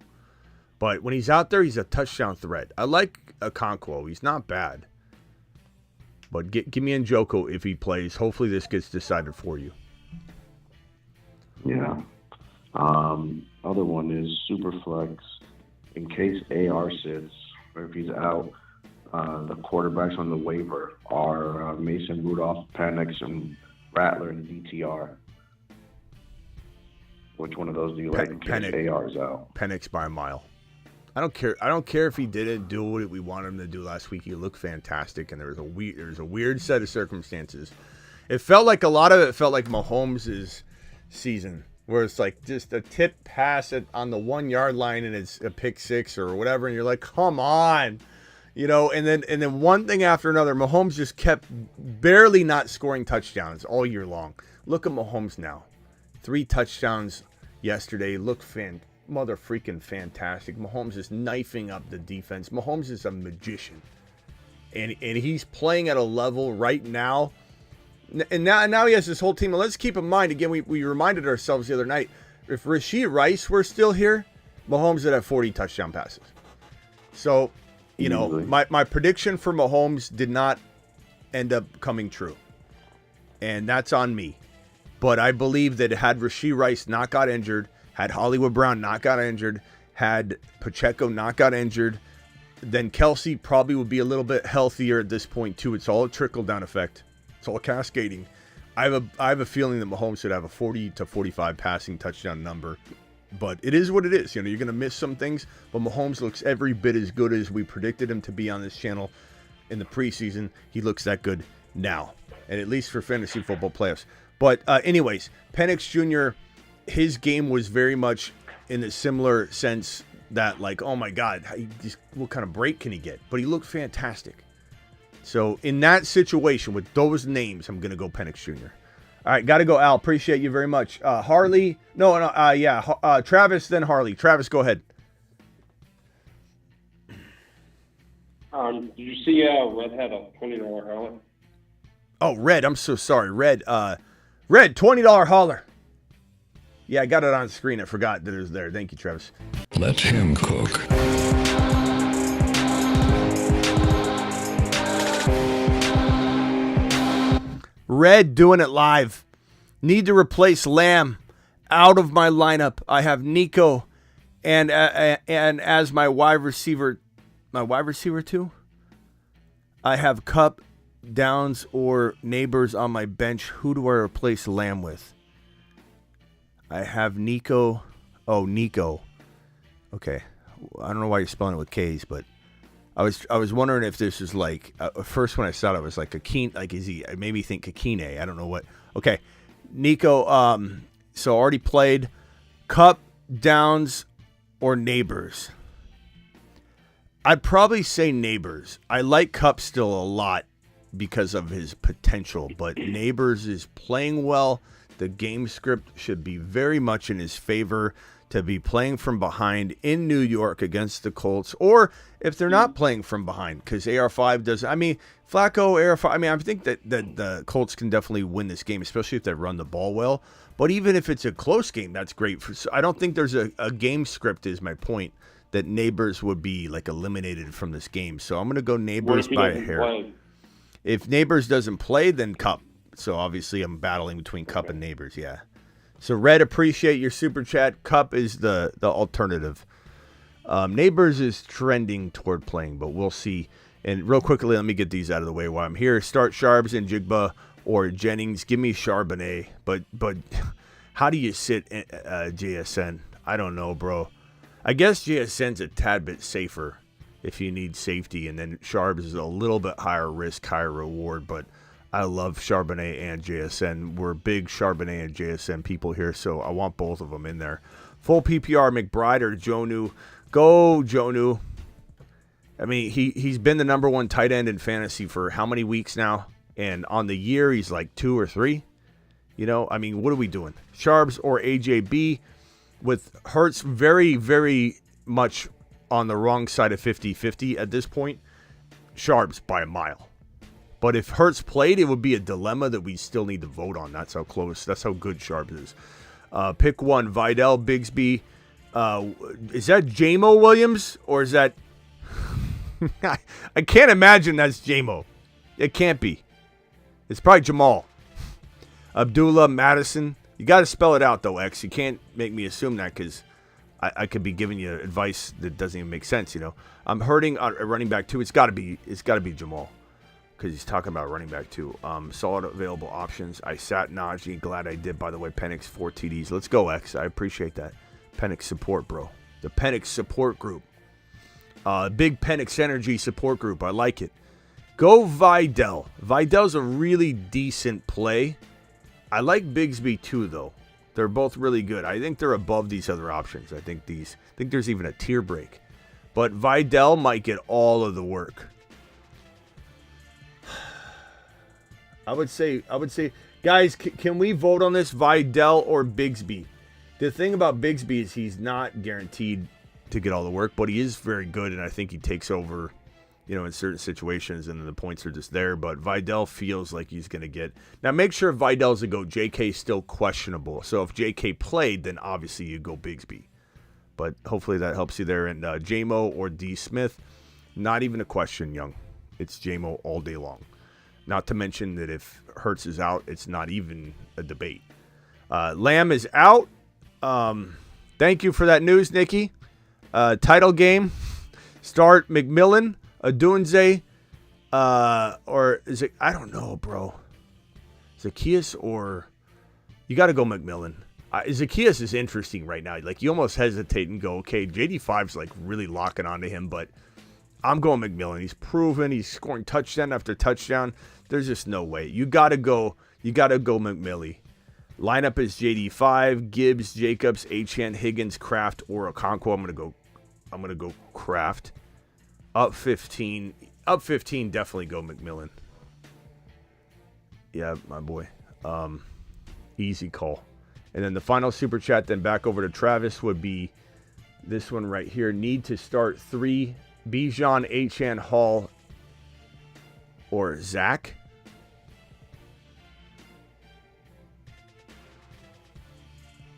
S1: But when he's out there, he's a touchdown threat. I like Okonkwo. He's not bad. But give me Njoku if he plays. Hopefully this gets decided for you.
S10: Yeah. Other one is Superflex. In case AR sits, or if he's out, the quarterbacks on the waiver are Mason Rudolph, Penix, and Rattler in DTR. Which one of those do you like in case AR's out?
S1: Penix by a mile. I don't care if he didn't do what we wanted him to do last week. He looked fantastic, and there was a weird set of circumstances. It felt like Mahomes' season, where it's like just a tip pass on the 1 yard line, and it's a pick six or whatever, and you're like, come on, And then one thing after another, Mahomes just kept barely not scoring touchdowns all year long. Look at Mahomes now, 3 touchdowns yesterday. Looked mother freaking fantastic. Mahomes is knifing up the defense. Mahomes is a magician, and he's playing at a level right now. And now he has this whole team. And let's keep in mind again, we reminded ourselves the other night, if Rashee Rice were still here, Mahomes would have 40 touchdown passes. So, my prediction for Mahomes did not end up coming true, and that's on me. But I believe that had Rashee Rice not got injured, had Hollywood Brown not got injured, had Pacheco not got injured, then Kelsey probably would be a little bit healthier at this point too. It's all a trickle-down effect. It's all cascading. I have a feeling that Mahomes should have a 40 to 45 passing touchdown number. But it is what it is. You're going to miss some things, but Mahomes looks every bit as good as we predicted him to be on this channel in the preseason. He looks that good now, and at least for fantasy football playoffs. But anyways, Penix Jr., his game was very much in a similar sense that, like, oh my God, what kind of break can he get? But he looked fantastic. So in that situation with those names, I'm going to go Penix Jr. All right, got to go, Al. Appreciate you very much. Harley, Travis, then Harley. Travis, go ahead.
S14: Did you see Red had a $20 hauler?
S1: Oh, Red, I'm so sorry. Red, $20 hauler. Yeah, I got it on screen. I forgot that it was there. Thank you, Travis.
S2: Let him cook.
S1: Red doing it live. Need to replace Lamb. Out of my lineup. I have Nico and as my wide receiver. My wide receiver too? I have Cup, Downs, or Neighbors on my bench. Who do I replace Lamb with? I have Nico. Oh, Nico. Okay. I don't know why you're spelling it with K's, but I was wondering if this is like first when I saw it, I was like Kakine. Like, is he? It made me think Kakine. I don't know what. Okay, Nico. So already played. Cup, Downs, or Neighbors. I'd probably say Neighbors. I like Cup still a lot because of his potential, but Neighbors is playing well. The game script should be very much in his favor to be playing from behind in New York against the Colts, or if they're not playing from behind, because AR5 does. I mean, Flacco, AR5. I mean, I think that the Colts can definitely win this game, especially if they run the ball well. But even if it's a close game, that's great. I don't think there's a game script, is my point, that Neighbors would be like eliminated from this game. So I'm going to go Neighbors by a hair.
S14: Play?
S1: If Neighbors doesn't play, then Cup. So obviously I'm battling between Cup and Neighbors, yeah. So Red, appreciate your super chat. Cup is the alternative. Neighbors is trending toward playing, but we'll see. And real quickly, let me get these out of the way while I'm here. Start Sharbs and Jigba or Jennings. Give me Charbonnet. But how do you sit JSN? I don't know, bro. I guess JSN's a tad bit safer if you need safety, and then Sharbs is a little bit higher risk, higher reward, but I love Charbonnet and JSN. We're big Charbonnet and JSN people here, so I want both of them in there. Full PPR, McBride or Jonu. Go, Jonu. I mean, he's been the number one tight end in fantasy for how many weeks now? And on the year, he's like 2 or 3. You know, I mean, what are we doing? Sharps or AJB with Hurts very, very much on the wrong side of 50-50 at this point. Sharps by a mile. But if Hurts played, it would be a dilemma that we still need to vote on. That's how close. That's how good Sharps is. Pick one, Vidal, Bigsby. Is that Jamo Williams or is that... I can't imagine that's Jamo. It can't be. It's probably Jamal. Abdullah, Madison. You got to spell it out, though, X. You can't make me assume that because I could be giving you advice that doesn't even make sense, you know. I'm hurting a running back, too. It's got to be Jamal because he's talking about running back, too. Solid available options. I sat Najee. Glad I did, by the way. Penix, 4 TDs. Let's go, X. I appreciate that. Penix support, bro. The Penix support group. Big Penix Energy support group. I like it. Go Vidal. Vidal's a really decent play. I like Bigsby too, though. They're both really good. I think they're above these other options. I think there's even a tier break. But Vidal might get all of the work. I would say, guys, can we vote on this? Vidal or Bigsby? The thing about Bigsby is he's not guaranteed to get all the work, but he is very good, and I think he takes over, you know, in certain situations, and the points are just there. But Vidal feels like he's going to get. Now, make sure if Vidal's a go, JK still questionable. So if JK played, then obviously you go Bigsby. But hopefully that helps you there. And Jamo or D. Smith, not even a question, Young. It's Jamo all day long. Not to mention that if Hurts is out, it's not even a debate. Lamb is out. Thank you for that news, Nikki. Title game. Start McMillan, Adunze, or is it? I don't know, bro. Zacchaeus or you got to go McMillan. Zacchaeus is interesting right now. Like you almost hesitate and go, okay, JD5's like really locking onto him, but I'm going McMillan. He's proven he's scoring touchdown after touchdown. There's just no way. You got to go McMillan. Lineup is JD5, Gibbs, Jacobs, Achane, Higgins, Kraft, or Okonkwo. I'm gonna go Kraft. Up 15, definitely go McMillan. Yeah, my boy. Easy call. And then the final super chat, then back over to Travis, would be this one right here. Need to start 3, Bijan, Achane, Hall, or Zach.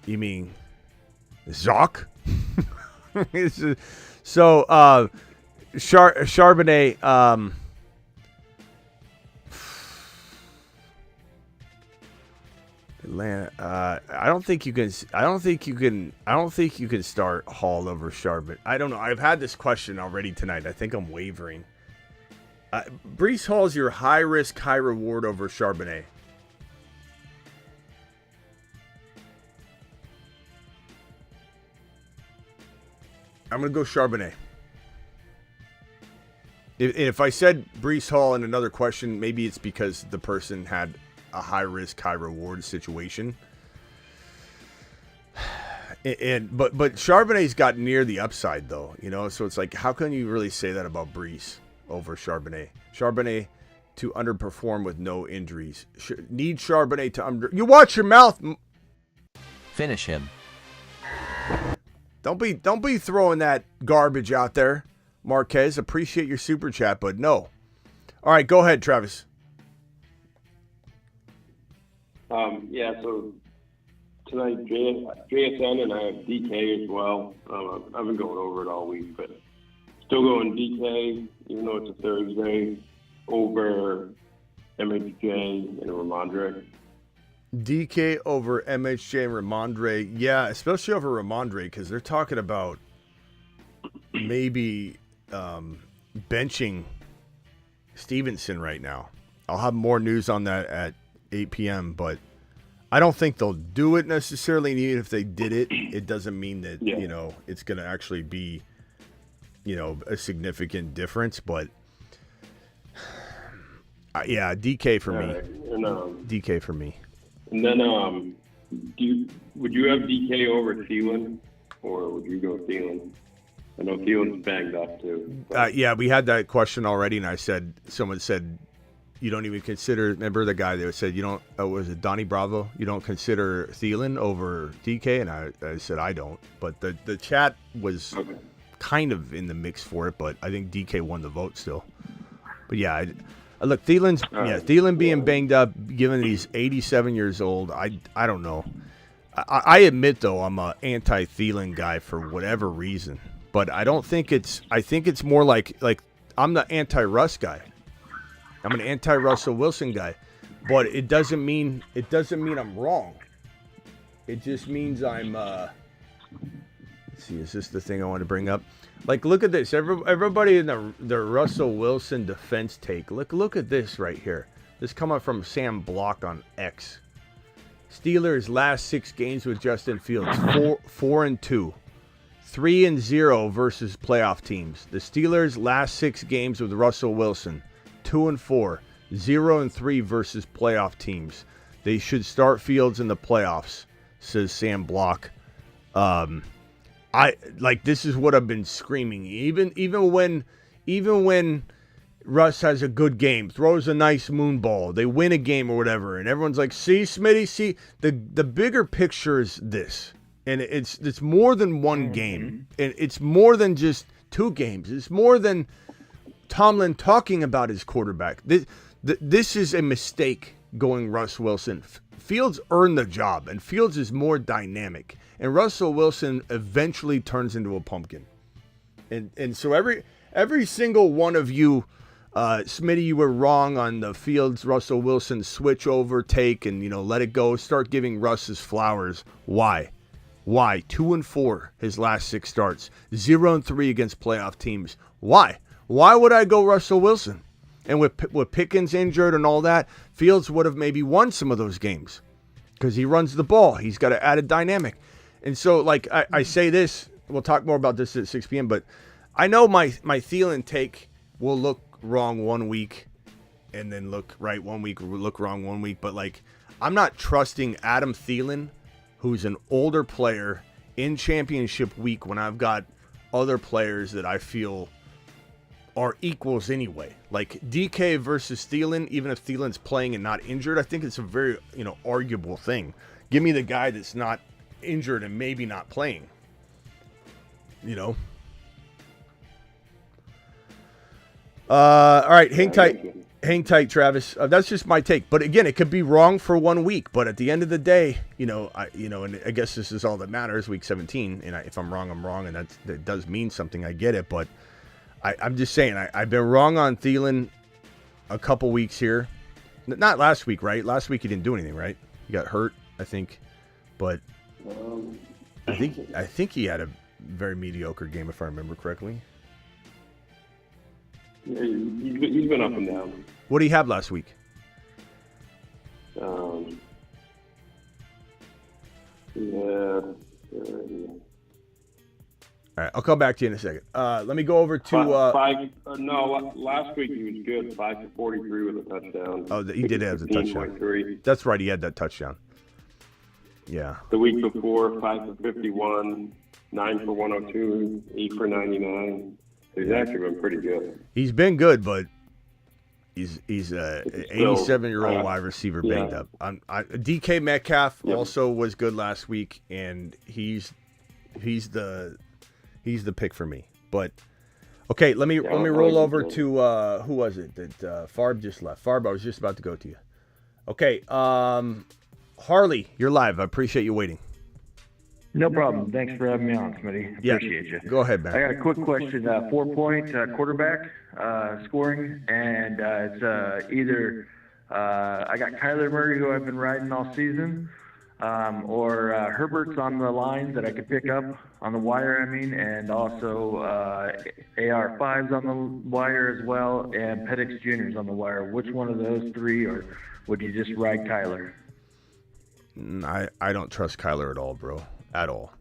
S1: You mean Zoc? So, Charbonnet, Atlanta. I don't think you can start Hall over Charbonnet. I don't know. I've had this question already tonight. I think I'm wavering. Breece Hall's your high risk, high reward over Charbonnet. I'm going to go Charbonnet. If I said Breece Hall in another question, maybe it's because the person had a high-risk, high-reward situation. But Charbonnet's got near the upside, though. You know, so it's like, how can you really say that about Breece over Charbonnet? Charbonnet to underperform with no injuries. Need Charbonnet to You watch your mouth.
S8: Finish him.
S1: Don't be throwing that garbage out there, Marquez. Appreciate your super chat, but no. All right, go ahead, Travis.
S14: Yeah, so tonight, JSN and I have DK as well. I've been going over it all week, but still going DK, even though it's a Thursday, over MHJ and Ramondre.
S1: DK over MHJ and Ramondre. Yeah, especially over Ramondre because they're talking about maybe benching Stevenson right now. I'll have more news on that at 8 p.m., but I don't think they'll do it necessarily. And even if they did it, it doesn't mean that, you know, it's going to actually be, you know, a significant difference. But, yeah, DK for me.
S14: Right. And,
S1: DK for me.
S14: And then, would you have DK over Thielen, or would you go Thielen? I know Thielen's banged up too.
S1: Yeah, we had that question already, and someone said, you don't even consider. Remember the guy that said you don't? Was it Donnie Bravo? You don't consider Thielen over DK? And I said I don't. But the chat was kind of in the mix for it. But I think DK won the vote still. But yeah, look, Thielen being banged up, given he's 87 years old. I don't know. I admit though I'm a anti-Thielen guy for whatever reason. But I don't think it's. I think it's more like I'm the anti-Russ guy. I'm an anti-Russell Wilson guy, but it doesn't mean I'm wrong. It just means I'm. Let's see, is this the thing I want to bring up? Like, look at this. Everybody in the Russell Wilson defense take. Look at this right here. This coming from Sam Block on X. Steelers last 6 games with Justin Fields, 4-2, 3-0 versus playoff teams. The Steelers last 6 games with Russell Wilson. 2-4, 0-3 versus playoff teams. They should start Fields in the playoffs, says Sam Block. This is what I've been screaming. Even when Russ has a good game, throws a nice moon ball, they win a game or whatever, and everyone's like, "See, Smitty, see." The bigger picture is this, and it's more than one game, and it's more than just 2 games. It's more than Tomlin talking about his quarterback. This is a mistake going Russ Wilson. Fields earned the job, and Fields is more dynamic. And Russell Wilson eventually turns into a pumpkin. And so every single one of you, Smitty, you were wrong on the Fields Russell Wilson switch over take and let it go. Start giving Russ his flowers. Why? 2-4 his last 6 starts. 0-3 against playoff teams. Why? Why would I go Russell Wilson? And with Pickens injured and all that, Fields would have maybe won some of those games because he runs the ball. He's got an added dynamic. And so, I say this, we'll talk more about this at 6 p.m., but I know my Thielen take will look wrong one week and then look right one week, or look wrong one week. But, I'm not trusting Adam Thielen, who's an older player, in championship week when I've got other players that I feel are equals anyway. Like DK versus Thielen, even if Thielen's playing and not injured, I think it's a very, arguable thing. Give me the guy that's not injured and maybe not playing. All right, hang tight, Travis. That's just my take. But again, it could be wrong for 1 week. But at the end of the day, and I guess this is all that matters. Week 17, and if I'm wrong, I'm wrong, and that does mean something. I get it, but I'm just saying, I've been wrong on Thielen a couple weeks here. Not last week, right? Last week he didn't do anything, right? He got hurt, I think. But I think he had a very mediocre game, if I remember correctly.
S14: Yeah, he's been up and down.
S1: What did he have last week? All right, I'll come back to you in a second. Let me go over to...
S14: last week he was good. 5 for 43 with a touchdown.
S1: Oh, he did have the touchdown. That's right, he had that touchdown. Yeah.
S14: The week before, 5 for 51, 9 for 102, 8 for 99. He's actually been pretty good.
S1: He's been good, but he's a 87-year-old wide receiver banged up. DK Metcalf also was good last week, and he's the pick for me. But okay, let me roll over to who was it that Farb just left? Farb, I was just about to go to you. Okay, Harley, you're live. I appreciate you waiting.
S13: No problem. Thanks for having me on, Smitty. Appreciate you.
S1: Go ahead, man.
S13: I got a quick question. 4-point quarterback scoring, and it's either I got Kyler Murray, who I've been riding all season, or Herbert's on the line that I could pick up on the wire, and also AR5's on the wire as well, and Penix Jr.'s on the wire. Which one of those 3, or would you just ride Kyler?
S1: I don't trust Kyler at all, bro. At all.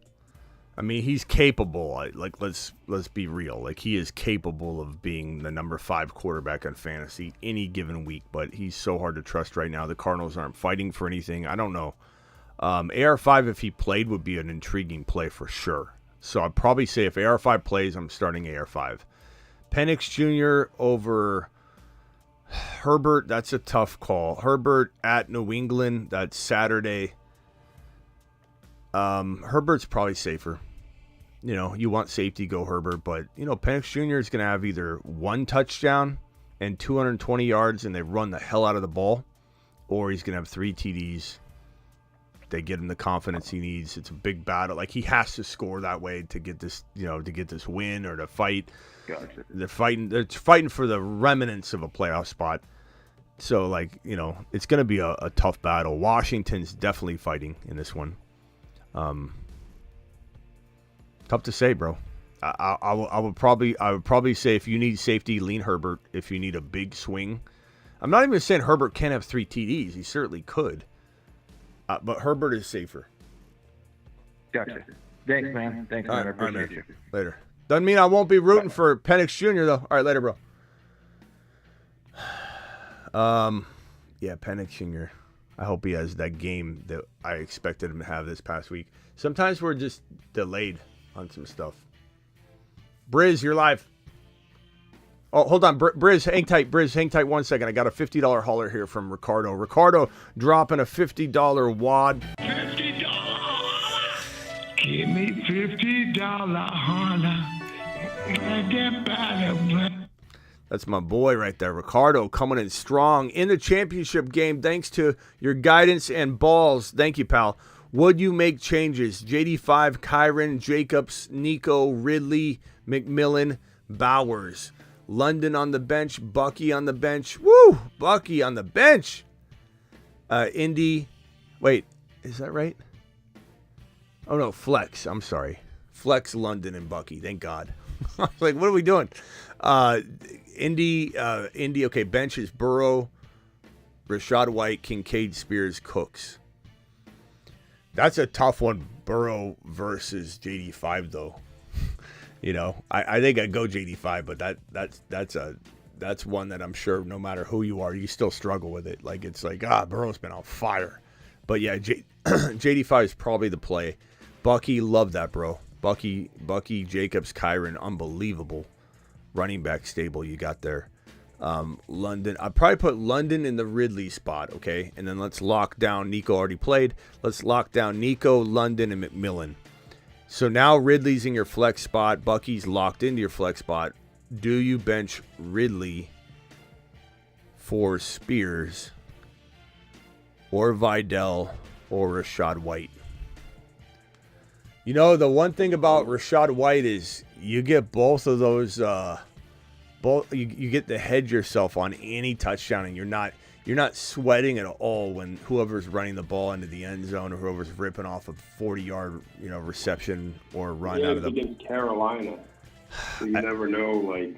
S1: I mean, he's capable. Let's be real. He is capable of being the number 5 quarterback on fantasy any given week, but he's so hard to trust right now. The Cardinals aren't fighting for anything. I don't know. AR5, if he played, would be an intriguing play for sure. So I'd probably say if AR5 plays, I'm starting AR5. Penix Jr. over Herbert, that's a tough call. Herbert at New England, that's Saturday. Herbert's probably safer. You know, you want safety, go Herbert. But, you know, Penix Jr. is going to have either one touchdown and 220 yards and they run the hell out of the ball, or he's going to have 3 TDs. They get him the confidence he needs. It's a big battle. Like, he has to score that way to get this, you know, to get this win or to fight.
S10: Gotcha.
S1: They're fighting for the remnants of a playoff spot. So, like, you know, it's going to be a tough battle. Washington's definitely fighting in this one. Tough to say, bro. I would probably say if you need safety, lean Herbert. If you need a big swing, I'm not even saying Herbert can't have 3 TDs. He certainly could. But Herbert is safer.
S13: Gotcha. Thanks, man. Thanks, man. I appreciate you.
S1: Later. Doesn't mean I won't be rooting for Penix Jr. though. All right, later, bro. Yeah, Penix Jr. I hope he has that game that I expected him to have this past week. Sometimes we're just delayed on some stuff. Briz, you're live. Oh, hold on. Briz, hang tight. Briz, hang tight 1 second. I got a $50 hauler here from Ricardo. Ricardo dropping a $50 wad.
S3: Give me $50 holler.
S1: That's my boy right there. Ricardo coming in strong in the championship game thanks to your guidance and balls. Thank you, pal. Would you make changes? JD5, Kyron, Jacobs, Nico, Ridley, McMillan, Bowers. London on the bench, Bucky on the bench. Woo! Bucky on the bench. Indy. Wait, is that right? Oh, no, Flex. I'm sorry. Flex, London, and Bucky. Thank God. I was like, what are we doing? Indy. Okay, bench is Burrow, Rashad White, Kincaid, Spears, Cooks. That's a tough one, Burrow versus JD5, though. You know, I think I'd go JD5, but that's one that I'm sure no matter who you are, you still struggle with it. Like, it's like, Burrow's been on fire. But yeah, JD5 is probably the play. Bucky, love that, bro. Bucky, Jacobs, Kyron, unbelievable running back stable you got there. London, I'd probably put London in the Ridley spot, okay? And then let's lock down, Nico already played. Let's lock down Nico, London, and McMillan. So now Ridley's in your flex spot. Bucky's locked into your flex spot. Do you bench Ridley for Spears or Vidal or Rashad White? You know, the one thing about Rashad White is you get both of those. You get to hedge yourself on any touchdown, and you're not sweating at all when whoever's running the ball into the end zone or whoever's ripping off a 40-yard reception or run out of the.
S14: Against Carolina, so you never know like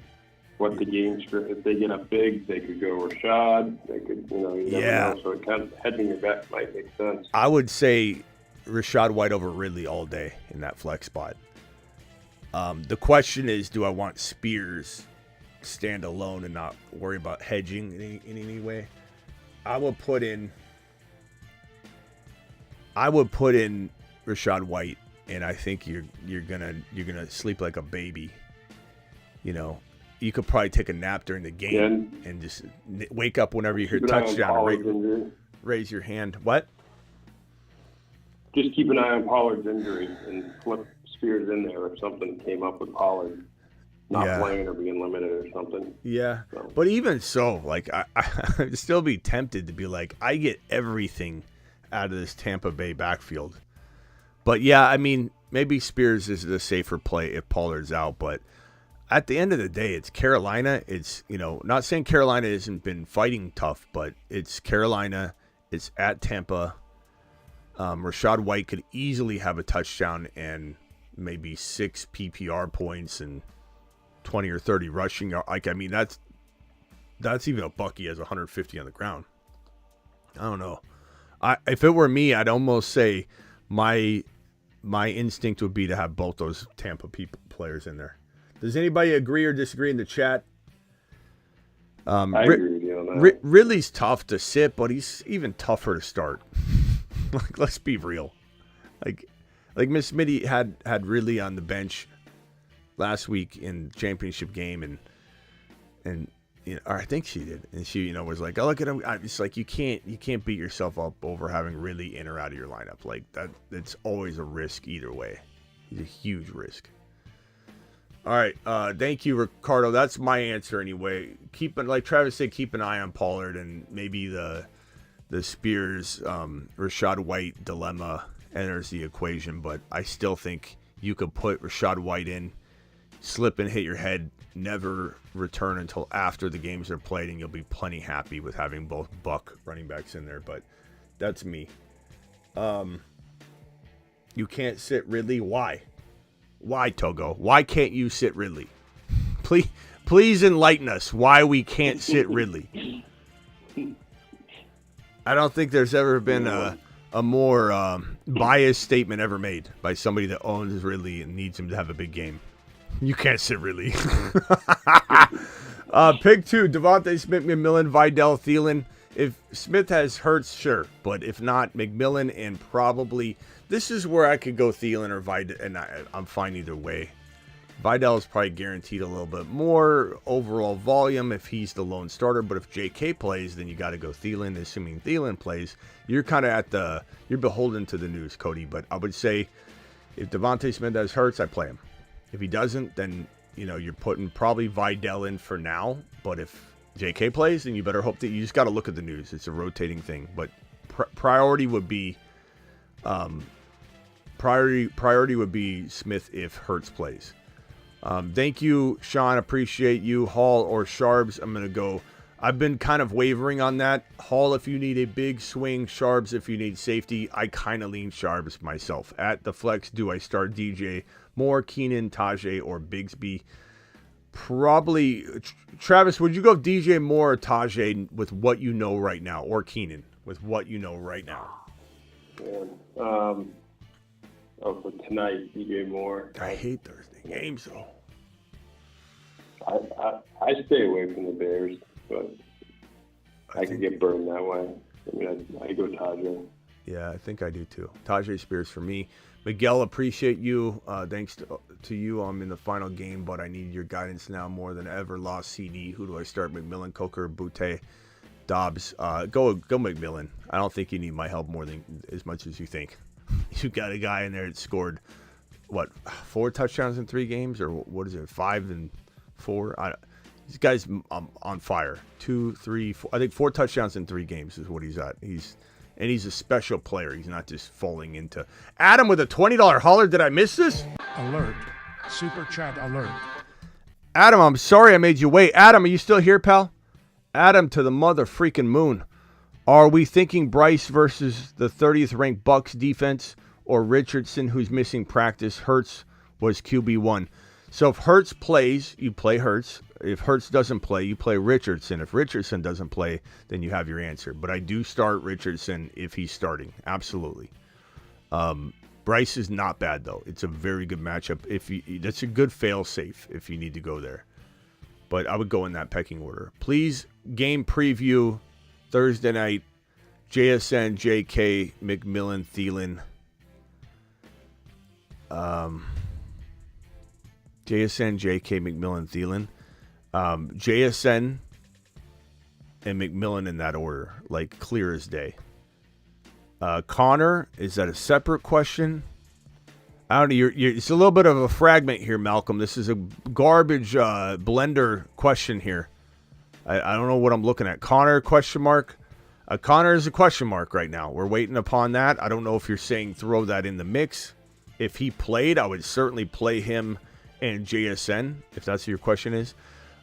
S14: what the game script. If they get up big, they could go Rashad. They could, you never know. So it kind of hedging your bet might make sense.
S1: I would say Rashad White over Ridley all day in that flex spot. The question is, do I want Spears stand alone and not worry about hedging in any way? I would put in Rashad White, and I think you're gonna sleep like a baby. You know, you could probably take a nap during the game and just wake up whenever you hear touchdown and raise your hand. What?
S14: Just keep an eye on Pollard's injury and flip Spears in there if something came up with Pollard not playing or being limited or something.
S1: Yeah, so. But even so, like I'd still be tempted to be like, I get everything out of this Tampa Bay backfield. But yeah, I mean, maybe Spears is the safer play if Pollard's out. But at the end of the day, it's Carolina. It's, not saying Carolina hasn't been fighting tough, but it's Carolina. It's at Tampa. Rashad White could easily have a touchdown and maybe 6 PPR points and 20 or 30 rushing. Like, I mean, that's even a Bucky has 150 on the ground. I don't know. If it were me, I'd almost say my instinct would be to have both those Tampa players in there. Does anybody agree or disagree in the chat?
S14: I agree with you on that.
S1: Ridley's tough to sit, but he's even tougher to start. Like, let's be real. Like, Like Miss Smitty had Ridley on the bench last week in championship game, and or I think she did, and she was like, "Oh, look at him." It's like you can't beat yourself up over having Ridley in or out of your lineup like that. It's always a risk either way. It's a huge risk. All right, thank you, Ricardo. That's my answer anyway. Like Travis said, keep an eye on Pollard and maybe the Spears Rashad White dilemma enters the equation, but I still think you could put Rashad White in, slip and hit your head, never return until after the games are played, and you'll be plenty happy with having both Buck running backs in there. But that's me. You can't sit Ridley. Why? Why, Togo? Why can't you sit Ridley? Please enlighten us why we can't sit Ridley. I don't think there's ever been a more biased statement ever made by somebody that owns Ridley and needs him to have a big game. You can't sit Ridley. Pick 2, Devontae Smith, McMillan, Vidal, Thielen. If Smith has Hurts, sure. But if not, McMillan and probably... This is where I could go Thielen or Vidal, and I'm fine either way. Vidal is probably guaranteed a little bit more overall volume if he's the lone starter. But if JK plays, then you got to go Thielen. Assuming Thielen plays, you're kind of you're beholden to the news, Cody. But I would say if Devontae Smith has Hurts, I play him. If he doesn't, then you're putting probably Vidal in for now. But if JK plays, then you better hope that you just got to look at the news. It's a rotating thing. But priority would be priority would be Smith if Hurts plays. Thank you, Sean. Appreciate you. Hall or Sharps? I'm going to go. I've been kind of wavering on that. Hall if you need a big swing. Sharps if you need safety. I kind of lean Sharps myself. At the flex, do I start DJ Moore, Keenan, Tajay, or Bigsby? Probably. Travis, would you go DJ Moore or Tajay with what you know right now? Or Keenan with what you know right now?
S14: For tonight, DJ Moore.
S1: I hate Thursday games, though.
S14: I stay away from the Bears, but I could get burned that way. I mean, I go Tajay.
S1: Yeah, I think I do too. Tajay Spears for me. Miguel, appreciate you. Thanks to you. I'm in the final game, but I need your guidance now more than ever. Lost Ceedee. Who do I start? McMillan, Coker, Butte, Dobbs. Go McMillan. I don't think you need my help as much as you think. You got a guy in there that scored, 4 touchdowns in 3 games? Or what is it, 5 and 4? This guy's on fire. 2, 3, 4. I think 4 touchdowns in 3 games is what he's at. He's a special player. He's not just falling into... Adam with a $20 holler. Did I miss this?
S6: Alert. Super chat alert.
S1: Adam, I'm sorry I made you wait. Adam, are you still here, pal? Adam to the mother freaking moon. Are we thinking Bryce versus the 30th ranked Bucks defense or Richardson, who's missing practice? Hurts was QB1. So if Hurts plays, you play Hurts. If Hurts doesn't play, you play Richardson. If Richardson doesn't play, then you have your answer. But I do start Richardson if he's starting. Absolutely. Bryce is not bad, though. It's a very good matchup. That's a good fail-safe if you need to go there. But I would go in that pecking order. Please, game preview Thursday night, JSN, JK, McMillan, Thielen. JSN, JK, McMillan, Thielen. JSN and McMillan in that order, like clear as day. Connor, is that a separate question? I don't know. It's a little bit of a fragment here, Malcolm. This is a garbage blender question here. I don't know what I'm looking at. Connor, question mark. Connor is a question mark right now. We're waiting upon that. I don't know if you're saying throw that in the mix. If he played, I would certainly play him and JSN, if that's what your question is.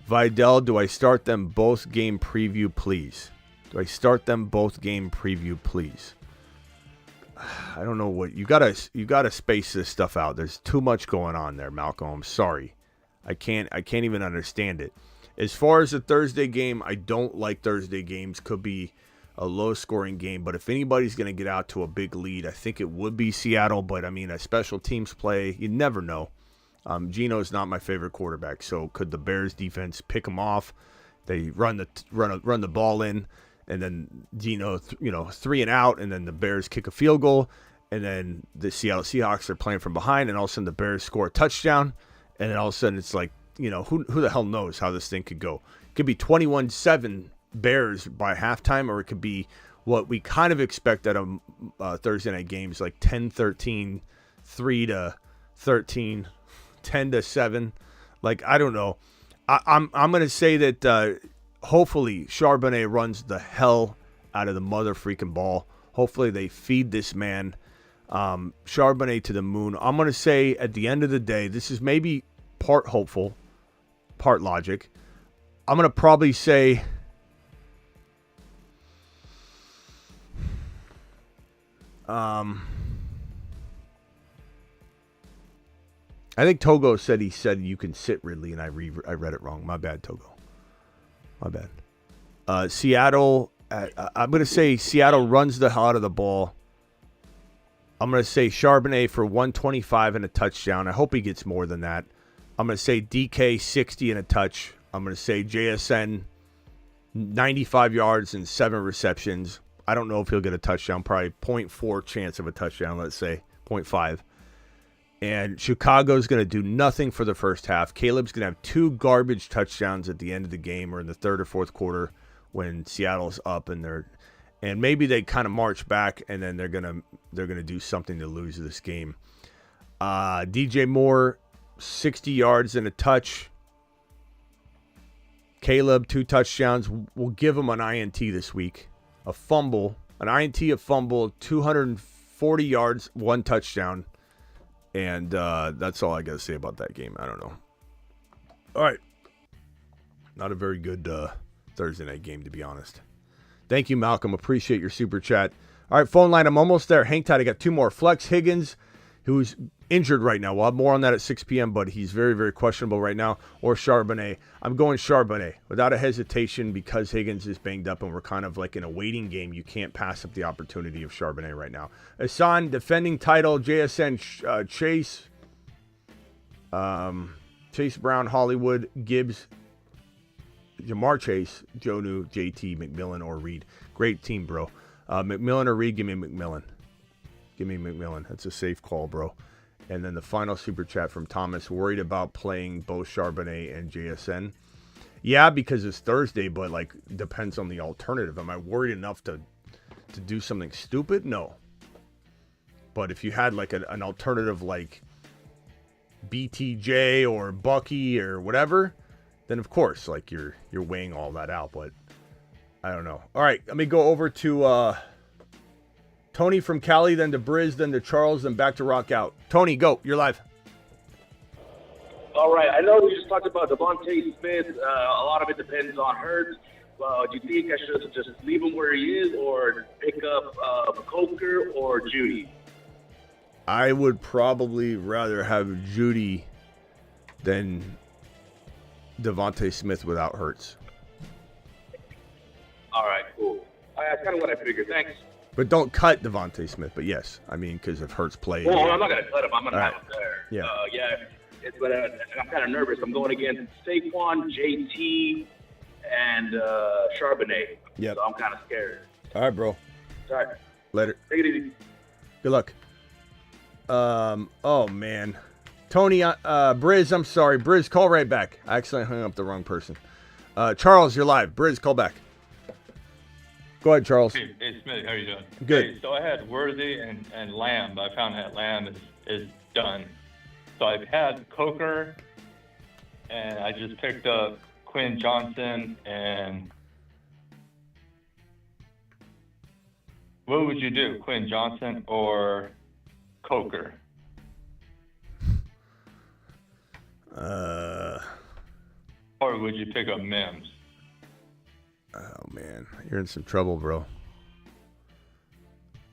S1: Vidal, do I start them both game preview, please? Do I start them both game preview, please? I don't know what you gotta space this stuff out. There's too much going on there, Malcolm. I'm sorry. I can't even understand it. As far as the Thursday game, I don't like Thursday games. Could be a low-scoring game, but if anybody's going to get out to a big lead, I think it would be Seattle. But, I mean, a special teams play, you never know. Geno's not my favorite quarterback, so could the Bears defense pick him off? They run the ball in, and then Geno, 3 and out, and then the Bears kick a field goal. and then the Seattle Seahawks are playing from behind, and all of a sudden the Bears score a touchdown, and then all of a sudden it's like, who the hell knows how this thing could go. It could be 21-7 Bears by halftime, or it could be what we kind of expect at a Thursday night games, like 10-13, 3-13, 10-7. Like, I don't know. I'm going to say that hopefully Charbonnet runs the hell out of the mother freaking ball. Hopefully they feed this man Charbonnet to the moon. I'm going to say at the end of the day, this is maybe part hopeful, part logic. I'm going to probably say I think Togo said you can sit Ridley, and I read it wrong. My bad, Togo. My bad. Seattle, I'm going to say Seattle runs the hell out of the ball. I'm going to say Charbonnet for 125 and a touchdown. I hope he gets more than that. I'm going to say DK 60 and a touch. I'm going to say JSN 95 yards and 7 receptions. I don't know if he'll get a touchdown. Probably 0.4 chance of a touchdown, let's say. 0.5. And Chicago's going to do nothing for the first half. Caleb's going to have 2 garbage touchdowns at the end of the game or in the third or fourth quarter when Seattle's up, and maybe they kind of march back, and then they're going to do something to lose this game. DJ Moore 60 yards and a touch. Caleb 2 touchdowns. We'll give him an INT this week. A fumble, an INT, a fumble, 240 yards, 1 touchdown. And that's all I got to say about that game. I don't know. All right. Not a very good Thursday night game, to be honest. Thank you, Malcolm. Appreciate your super chat. All right, phone line. I'm almost there. Hang tight. I got 2 more. Flex Higgins, who's injured right now. We'll have more on that at 6 p.m., but he's very, very questionable right now. Or Charbonnet. I'm going Charbonnet without a hesitation because Higgins is banged up and we're kind of like in a waiting game. You can't pass up the opportunity of Charbonnet right now. Hassan, defending title, JSN, Chase, Chase Brown, Hollywood, Gibbs, Jamar Chase, Jonu, JT, McMillan, or Reed. Great team, bro. McMillan or Reed, give me McMillan. Give me McMillan. That's a safe call, bro. And then the final super chat from Thomas, worried about playing both Charbonnet and JSN. Yeah, because it's Thursday, but like depends on the alternative. Am I worried enough to do something stupid? No. But if you had like an alternative like BTJ or Bucky or whatever, then of course like you're weighing all that out. But I don't know. All right, let me go over to Tony from Cali, then to Briz, then to Charles, then back to Rock Out. Tony, go. You're live.
S15: All right. I know we just talked about Devontae Smith. A lot of it depends on Hurts. Do you think I should just leave him where he is or pick up Coker or Judy?
S1: I would probably rather have Judy than Devontae Smith without Hurts.
S15: All right, cool. That's kind of what I figured. Thanks.
S1: But don't cut Devontae Smith. But yes, I mean, because if Hurts plays.
S15: Well, I'm not going to cut him. I'm going to have him there.
S1: Yeah.
S15: But I'm kind of nervous. I'm going against Saquon, JT, and Charbonnet.
S1: Yep.
S15: So I'm kind of scared.
S1: All right, bro.
S15: Sorry.
S1: Later.
S15: Take it easy.
S1: Good luck. Oh, man. Tony, Briz, I'm sorry. Briz, call right back. I accidentally hung up the wrong person. Charles, you're live. Briz, call back. Go ahead, Charles.
S16: Hey, Smitty, how are you doing?
S1: Good.
S16: Hey, so I had Worthy and Lamb, but I found that Lamb is done. So I've had Coker, and I just picked up Quinn Johnson, and what would you do, Quinn Johnson or Coker? Or would you pick up Mims?
S1: Oh, man. You're in some trouble, bro.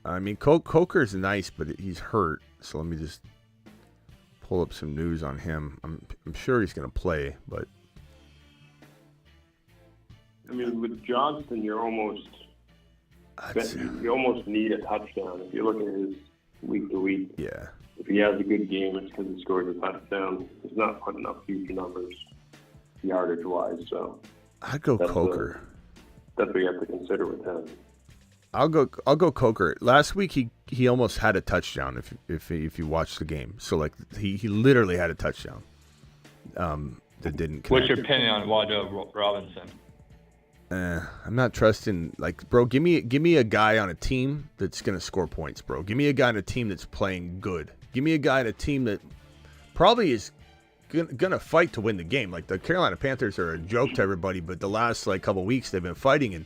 S1: I mean, Coker's nice, but he's hurt. So let me just pull up some news on him. I'm sure he's going to play, but...
S14: I mean, with Johnston, you almost need a touchdown. If you look at his week to week,
S1: yeah.
S14: If he has a good game, it's because he scores a touchdown. He's not putting up huge numbers, yardage-wise. So
S1: I'd go Coker.
S14: That's what you have to consider with him.
S1: I'll go Coker. Last week he almost had a touchdown if you watched the game. So like he literally had a touchdown. That didn't connect.
S16: What's your opinion on Wado Robinson?
S1: I'm not trusting. Like, bro, give me a guy on a team that's gonna score points, bro. Give me a guy on a team that's playing good. Give me a guy on a team that probably is gonna fight to win the game. Like the Carolina Panthers are a joke to everybody, but the last like couple weeks they've been fighting, and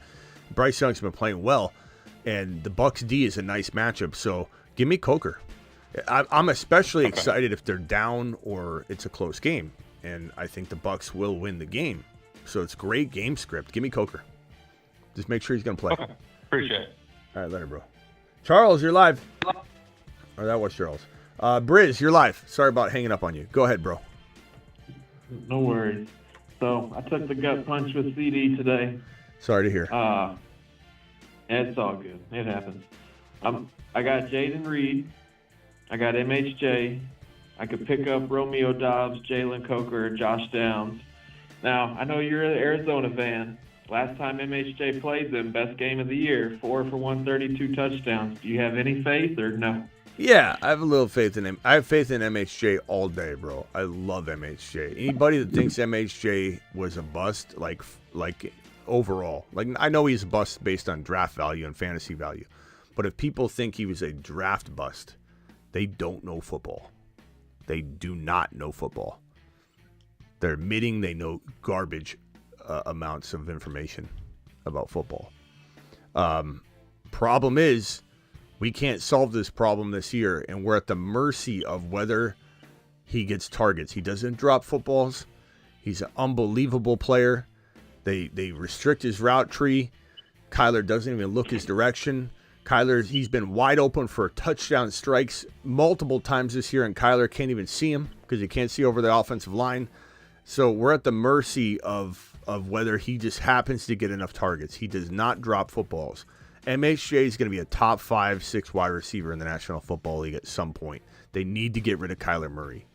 S1: Bryce Young's been playing well, and the Bucks D is a nice matchup. So give me Coker. I'm especially excited if they're down or it's a close game, and I think the Bucks will win the game. So it's great game script. Give me Coker. Just make sure he's gonna play.
S16: Okay. Appreciate it.
S1: All right, later, bro. Charles, you're live. Or that was Charles. Briz, you're live. Sorry about hanging up on you. Go ahead, bro.
S17: No worries. So I took the gut punch with Ceedee today.
S1: Sorry to hear.
S17: It's all good. It happens. I got Jaden Reed. I got MHJ. I could pick up Romeo Dobbs, Jalen Coker, Josh Downs. Now, I know you're an Arizona fan. Last time MHJ played them, best game of the year, 4 for 132 touchdowns. Do you have any faith or no?
S1: Yeah, I have a little faith in him. I have faith in MHJ all day, bro. I love MHJ. Anybody that thinks MHJ was a bust, like overall, like I know he's a bust based on draft value and fantasy value, but if people think he was a draft bust, they don't know football. They do not know football. They're admitting they know garbage amounts of information about football. Problem is, we can't solve this problem this year, and we're at the mercy of whether he gets targets. He doesn't drop footballs. He's an unbelievable player. They restrict his route tree. Kyler doesn't even look his direction. He's been wide open for touchdown strikes multiple times this year, and Kyler can't even see him because he can't see over the offensive line. So we're at the mercy of whether he just happens to get enough targets. He does not drop footballs. MHJ is going to be a top 5-6 wide receiver in the National Football League at some point. They need to get rid of Kyler Murray.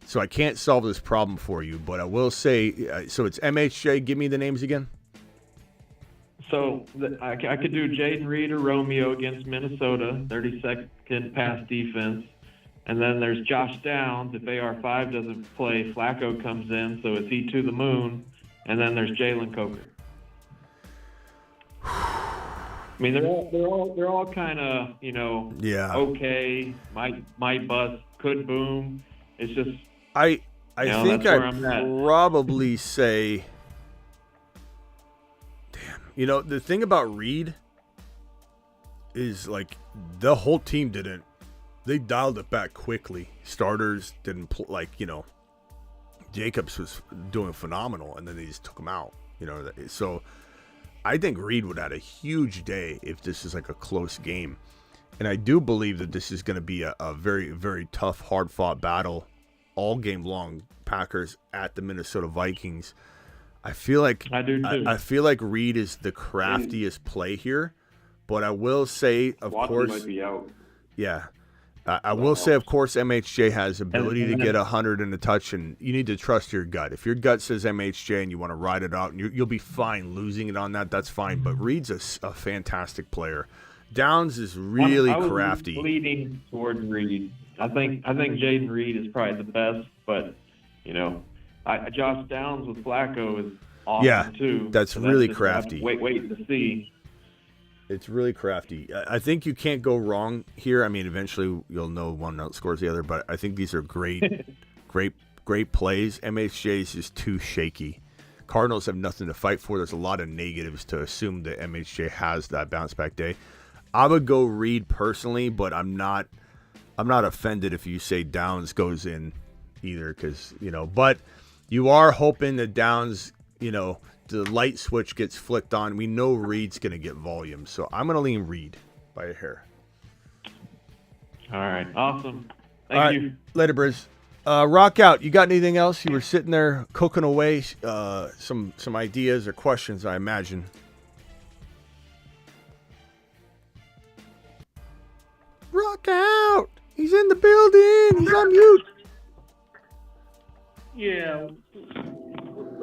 S1: So I can't solve this problem for you, but I will say, so it's MHJ. Give me the names again.
S17: So I could do Jaden Reed or Romeo against Minnesota, 32nd pass defense. And then there's Josh Downs. If AR5 doesn't play, Flacco comes in, so is he to the moon? And then there's Jalen Coker. I mean, they're all kind of, okay, might bust, could boom. It's just
S1: I think I'd probably say, damn, the thing about Reed is like the whole team they dialed it back quickly. Starters didn't Jacobs was doing phenomenal, and then they just took him out. So I think Reed would have a huge day if this is like a close game. And I do believe that this is going to be a very, very tough, hard-fought battle all game long. Packers at the Minnesota Vikings. I feel like I feel like Reed is the craftiest play here, but I will say, of course,
S14: might be out.
S1: Yeah. I will say, of course, MHJ has ability to get 100 and a touch, and you need to trust your gut. If your gut says MHJ and you want to ride it out, and you'll be fine losing it on that, that's fine. But Reed's a fantastic player. Downs is really crafty.
S17: Leading towards Reed. I think Jaden Reed is probably the best, but Josh Downs with Flacco is awesome too.
S1: That's
S17: so
S1: really
S17: just
S1: crafty.
S17: Wait to see.
S1: It's really crafty. I think you can't go wrong here. I mean, eventually you'll know one outscores the other, but I think these are great plays. MHJ is just too shaky. Cardinals have nothing to fight for. There's a lot of negatives to assume that MHJ has that bounce back day. I would go Reed personally, but I'm not offended if you say Downs goes in either, because but you are hoping that Downs, the light switch gets flicked on. We know Reed's going to get volume, so I'm going to lean Reed by a hair.
S17: All right, awesome. Thank you.
S1: Later, Briz. Rock out. You got anything else? You were sitting there cooking away some ideas or questions, I imagine. Rock out. He's in the building. He's on mute.
S6: Yeah.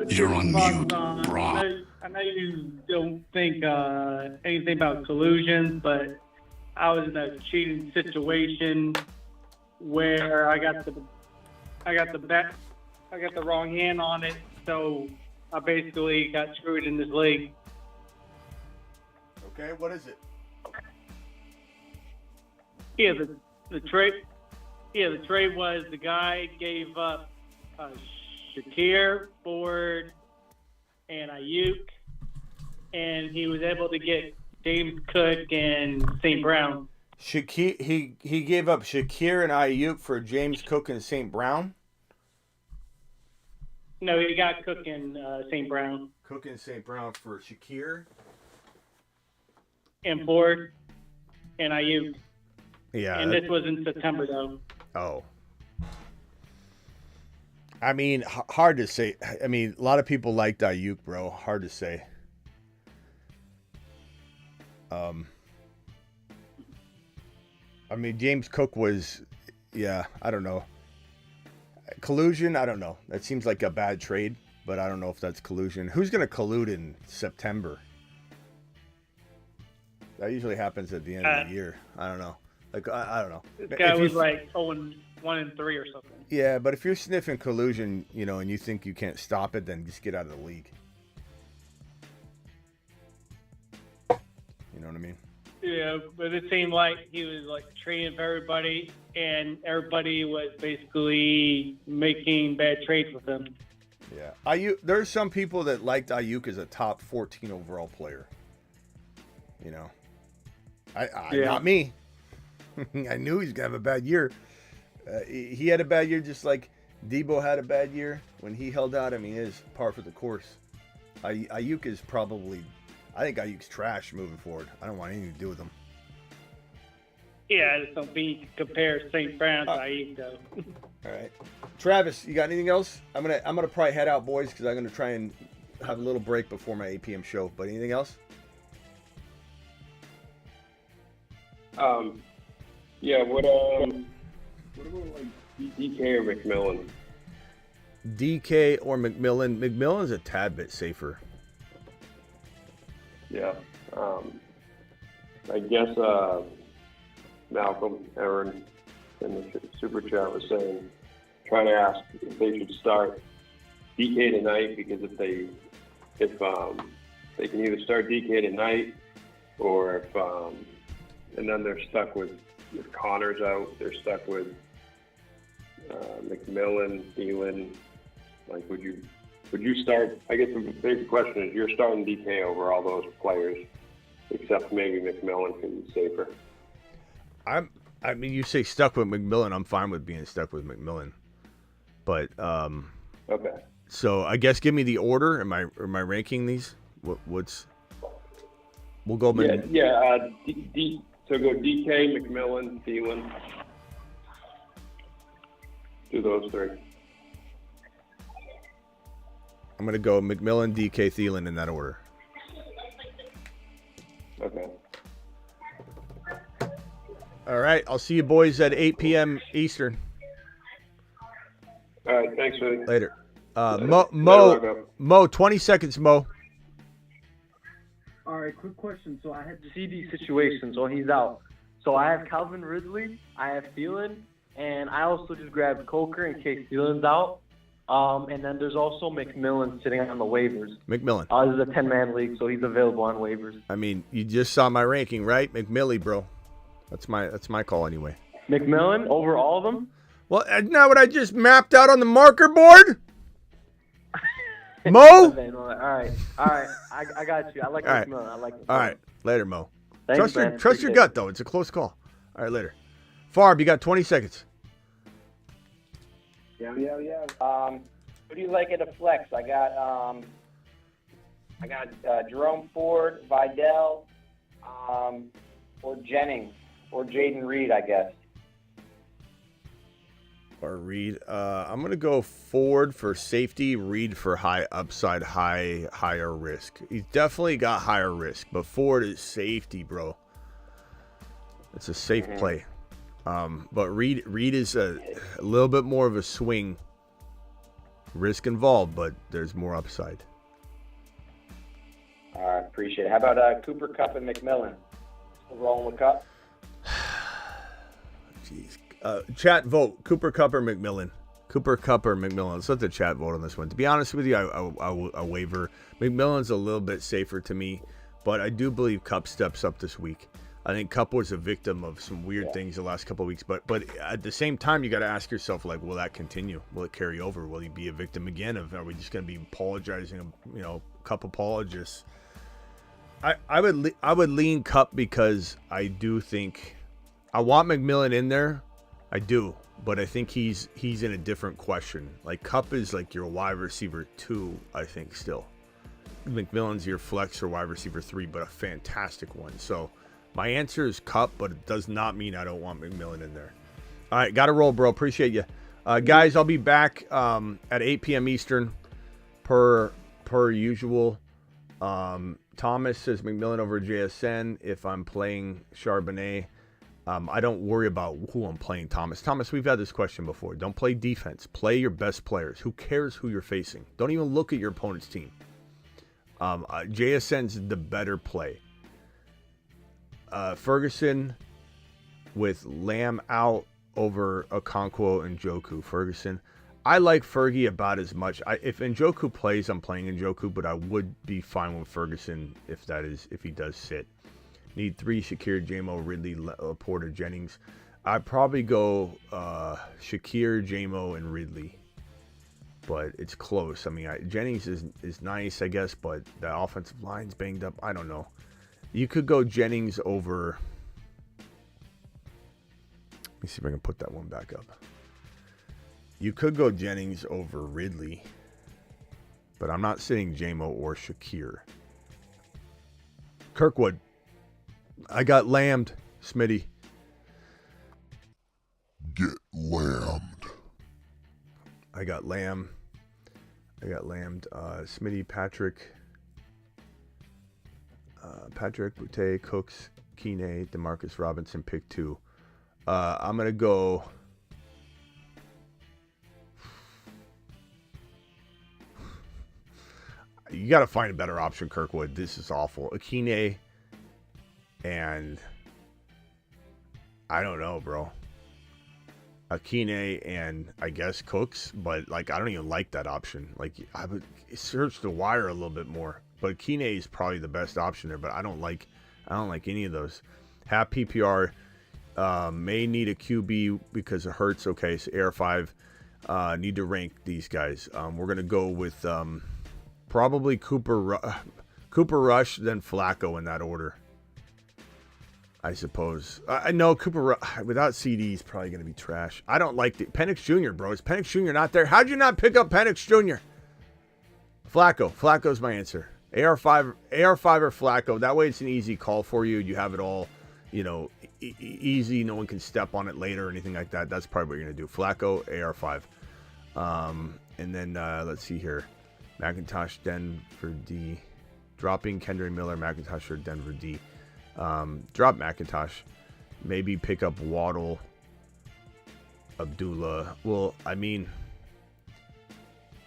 S2: You're on mute,
S6: I
S9: I know you don't think anything about collusion, but I was in a cheating situation where I got the wrong hand on it, so I basically got screwed in this league.
S1: Okay, what is it?
S9: Yeah, the trade. Yeah, the trade was the guy gave up Shakir, Ford, and Ayuk, and he was able to get James Cook and St. Brown.
S1: Shakir, he gave up Shakir and Ayuk for James Cook and St. Brown?
S9: No, he got Cook and St. Brown.
S1: Cook and St. Brown for Shakir?
S9: And Ford and Ayuk.
S1: Yeah.
S9: And this was in September, though.
S1: Oh. I mean, hard to say. I mean, a lot of people liked Ayuk, bro. Hard to say. I mean, James Cook was, yeah, I don't know. Collusion, I don't know. That seems like a bad trade, but I don't know if that's collusion. Who's going to collude in September? That usually happens at the end of the year. I don't know. Like, I don't know.
S9: This guy was like 1-3 or something.
S1: Yeah, but if you're sniffing collusion, you know, and you think you can't stop it, then just get out of the league. You know what I mean?
S9: Yeah, but it seemed like he was like trading for everybody, and everybody was basically making bad trades with him.
S1: Yeah, Ayuk. There's some people that liked Ayuk as a top 14 overall player. You know, not me. I knew he was gonna have a bad year. He had a bad year, just like Debo had a bad year when he held out. I mean, it is par for the course. Ayuk is probably. I think Ayuk's trash moving forward. I don't want anything to do with him.
S9: Yeah, I just don't think you can compare St. Brown to Ayuk, though.
S1: All right, Travis, you got anything else? I'm gonna probably head out, boys, because I'm gonna try and have a little break before my 8 p.m. show. But anything else?
S14: Yeah. What about like DK or McMillan?
S1: DK or McMillan? McMillan's a tad bit safer.
S14: Yeah. I guess Malcolm, Aaron, in the super chat was saying, trying to ask if they should start DK tonight, because if they can either start DK tonight, or if and then they're stuck with if Connor's out, they're stuck with McMillan, Thielen. Like, would you start? I guess the basic question is, you're starting DK over all those players, except maybe McMillan because he's safer.
S1: I mean, you say stuck with McMillan. I'm fine with being stuck with McMillan, but
S14: okay.
S1: So I guess give me the order. Am I ranking these? What's? We'll go.
S14: So go DK, McMillan, Thielen. Do those three.
S1: I'm going to go McMillan, DK, Thielen in that order.
S14: Okay.
S1: All right. I'll see you boys at 8 p.m. Eastern.
S14: All right. Thanks, Smitty.
S1: Later. Mo, 20 seconds, Mo.
S18: All right, quick question. So I had the Ceedee situation, so he's out. So I have Calvin Ridley, I have Thielen, and I also just grabbed Coker in case Thielen's out. And then there's also McMillan sitting on the waivers.
S1: McMillan.
S18: This is a 10-man league, so he's available on waivers.
S1: I mean, you just saw my ranking, right? McMillan, bro. That's my call anyway.
S18: McMillan over all of them?
S1: Well, isn't that what I just mapped out on the marker board? Mo?
S18: All right. I got you. I like McMillan. I like McMillan.
S1: All right. Later, Mo.
S18: Thanks,
S1: Trust your gut, though. It's a close call. All right, later. Farb, you got 20 seconds.
S19: Yeah. Who do you like at a flex? I got Jerome Ford, Vidal, or Jennings, or Jaden Reed, I guess.
S1: Or Reed. I'm going to go Ford for safety, Reed for high upside, higher risk. He's definitely got higher risk, but Ford is safety, bro. It's a safe play. But Reed is a little bit more of a swing. Risk involved, but there's more upside.
S19: Appreciate it. How about Cooper Kupp and McMillan? Still rolling with Kupp?
S1: Jeez. Chat vote. Cooper Kupp or McMillan? Cooper Kupp or McMillan? Let's let the chat vote on this one. To be honest with you, I waver. McMillan's a little bit safer to me, but I do believe Kupp steps up this week. I think Kupp was a victim of some weird things the last couple of weeks, but at the same time, you got to ask yourself, like, will that continue? Will it carry over? Will he be a victim again? Are we just going to be apologizing? Kupp apologists. I would lean Kupp because I do think I want McMillan in there. I do, but I think he's in a different question. Like Kupp is like your wide receiver 2, I think still. McMillan's your flex or wide receiver 3, but a fantastic one. So my answer is Kupp, but it does not mean I don't want McMillan in there. All right, got to roll, bro. Appreciate you. Guys, I'll be back at 8 p.m. Eastern per usual. Thomas says McMillan over JSN if I'm playing Charbonnet. I don't worry about who I'm playing, Thomas. Thomas, we've had this question before. Don't play defense. Play your best players. Who cares who you're facing? Don't even look at your opponent's team. JSN's the better play. Ferguson with Lamb out over Okonkwo and Njoku. Ferguson. I like Fergie about as much. If Njoku plays, I'm playing Njoku, but I would be fine with Ferguson if he does sit. Need 3, Shakir, J-Mo, Ridley, Porter, Jennings. I'd probably go Shakir, J-Mo, and Ridley. But it's close. I mean, Jennings is nice, I guess, but the offensive line's banged up. I don't know. You could go Jennings over... Let me see if I can put that one back up. You could go Jennings over Ridley, but I'm not sitting J-Mo or Shakir. Kirkwood. I got lambed, Smitty.
S2: Get lambed.
S1: I got lambed. Smitty, Patrick, Boutte, Cooks, Keeney, Demarcus Robinson, pick 2. I'm going to go... You got to find a better option, Kirkwood. This is awful. Akine and I don't know, bro. Akine and I guess Cooks, but like I don't even like that option. Like I would search the wire a little bit more. But Akine is probably the best option there, but I don't like any of those. Half PPR may need a QB because it hurts. Okay, so Air 5 need to rank these guys. We're gonna go with probably Cooper Rush, then Flacco in that order. I suppose. I know Cooper without CD is probably going to be trash. I don't like the Penix Jr., bro. Is Penix Jr. not there? How'd you not pick up Penix Jr.? Flacco. Flacco's my answer. AR5 or Flacco. That way it's an easy call for you. You have it all, easy. No one can step on it later or anything like that. That's probably what you're going to do. Flacco, AR5. And then let's see here. McIntosh, Denver D. Dropping Kendra Miller, McIntosh, or Denver D. Drop McIntosh. Maybe pick up Waddle, Abdullah. Well, I mean,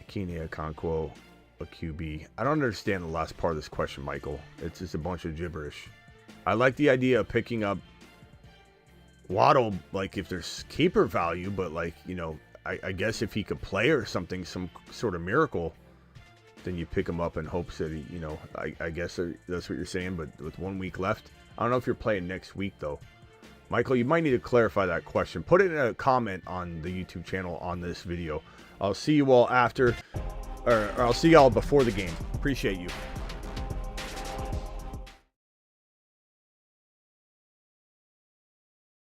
S1: Keeney, Okonkwo, a QB. I don't understand the last part of this question, Michael. It's just a bunch of gibberish. I like the idea of picking up Waddle, like if there's keeper value, but like, I guess if he could play or something, some sort of miracle, then you pick him up in hopes that he, I guess that's what you're saying, but with 1 week left. I don't know if you're playing next week, though. Michael, you might need to clarify that question. Put it in a comment on the YouTube channel on this video. I'll see you all after, or I'll see y'all before the game. Appreciate you.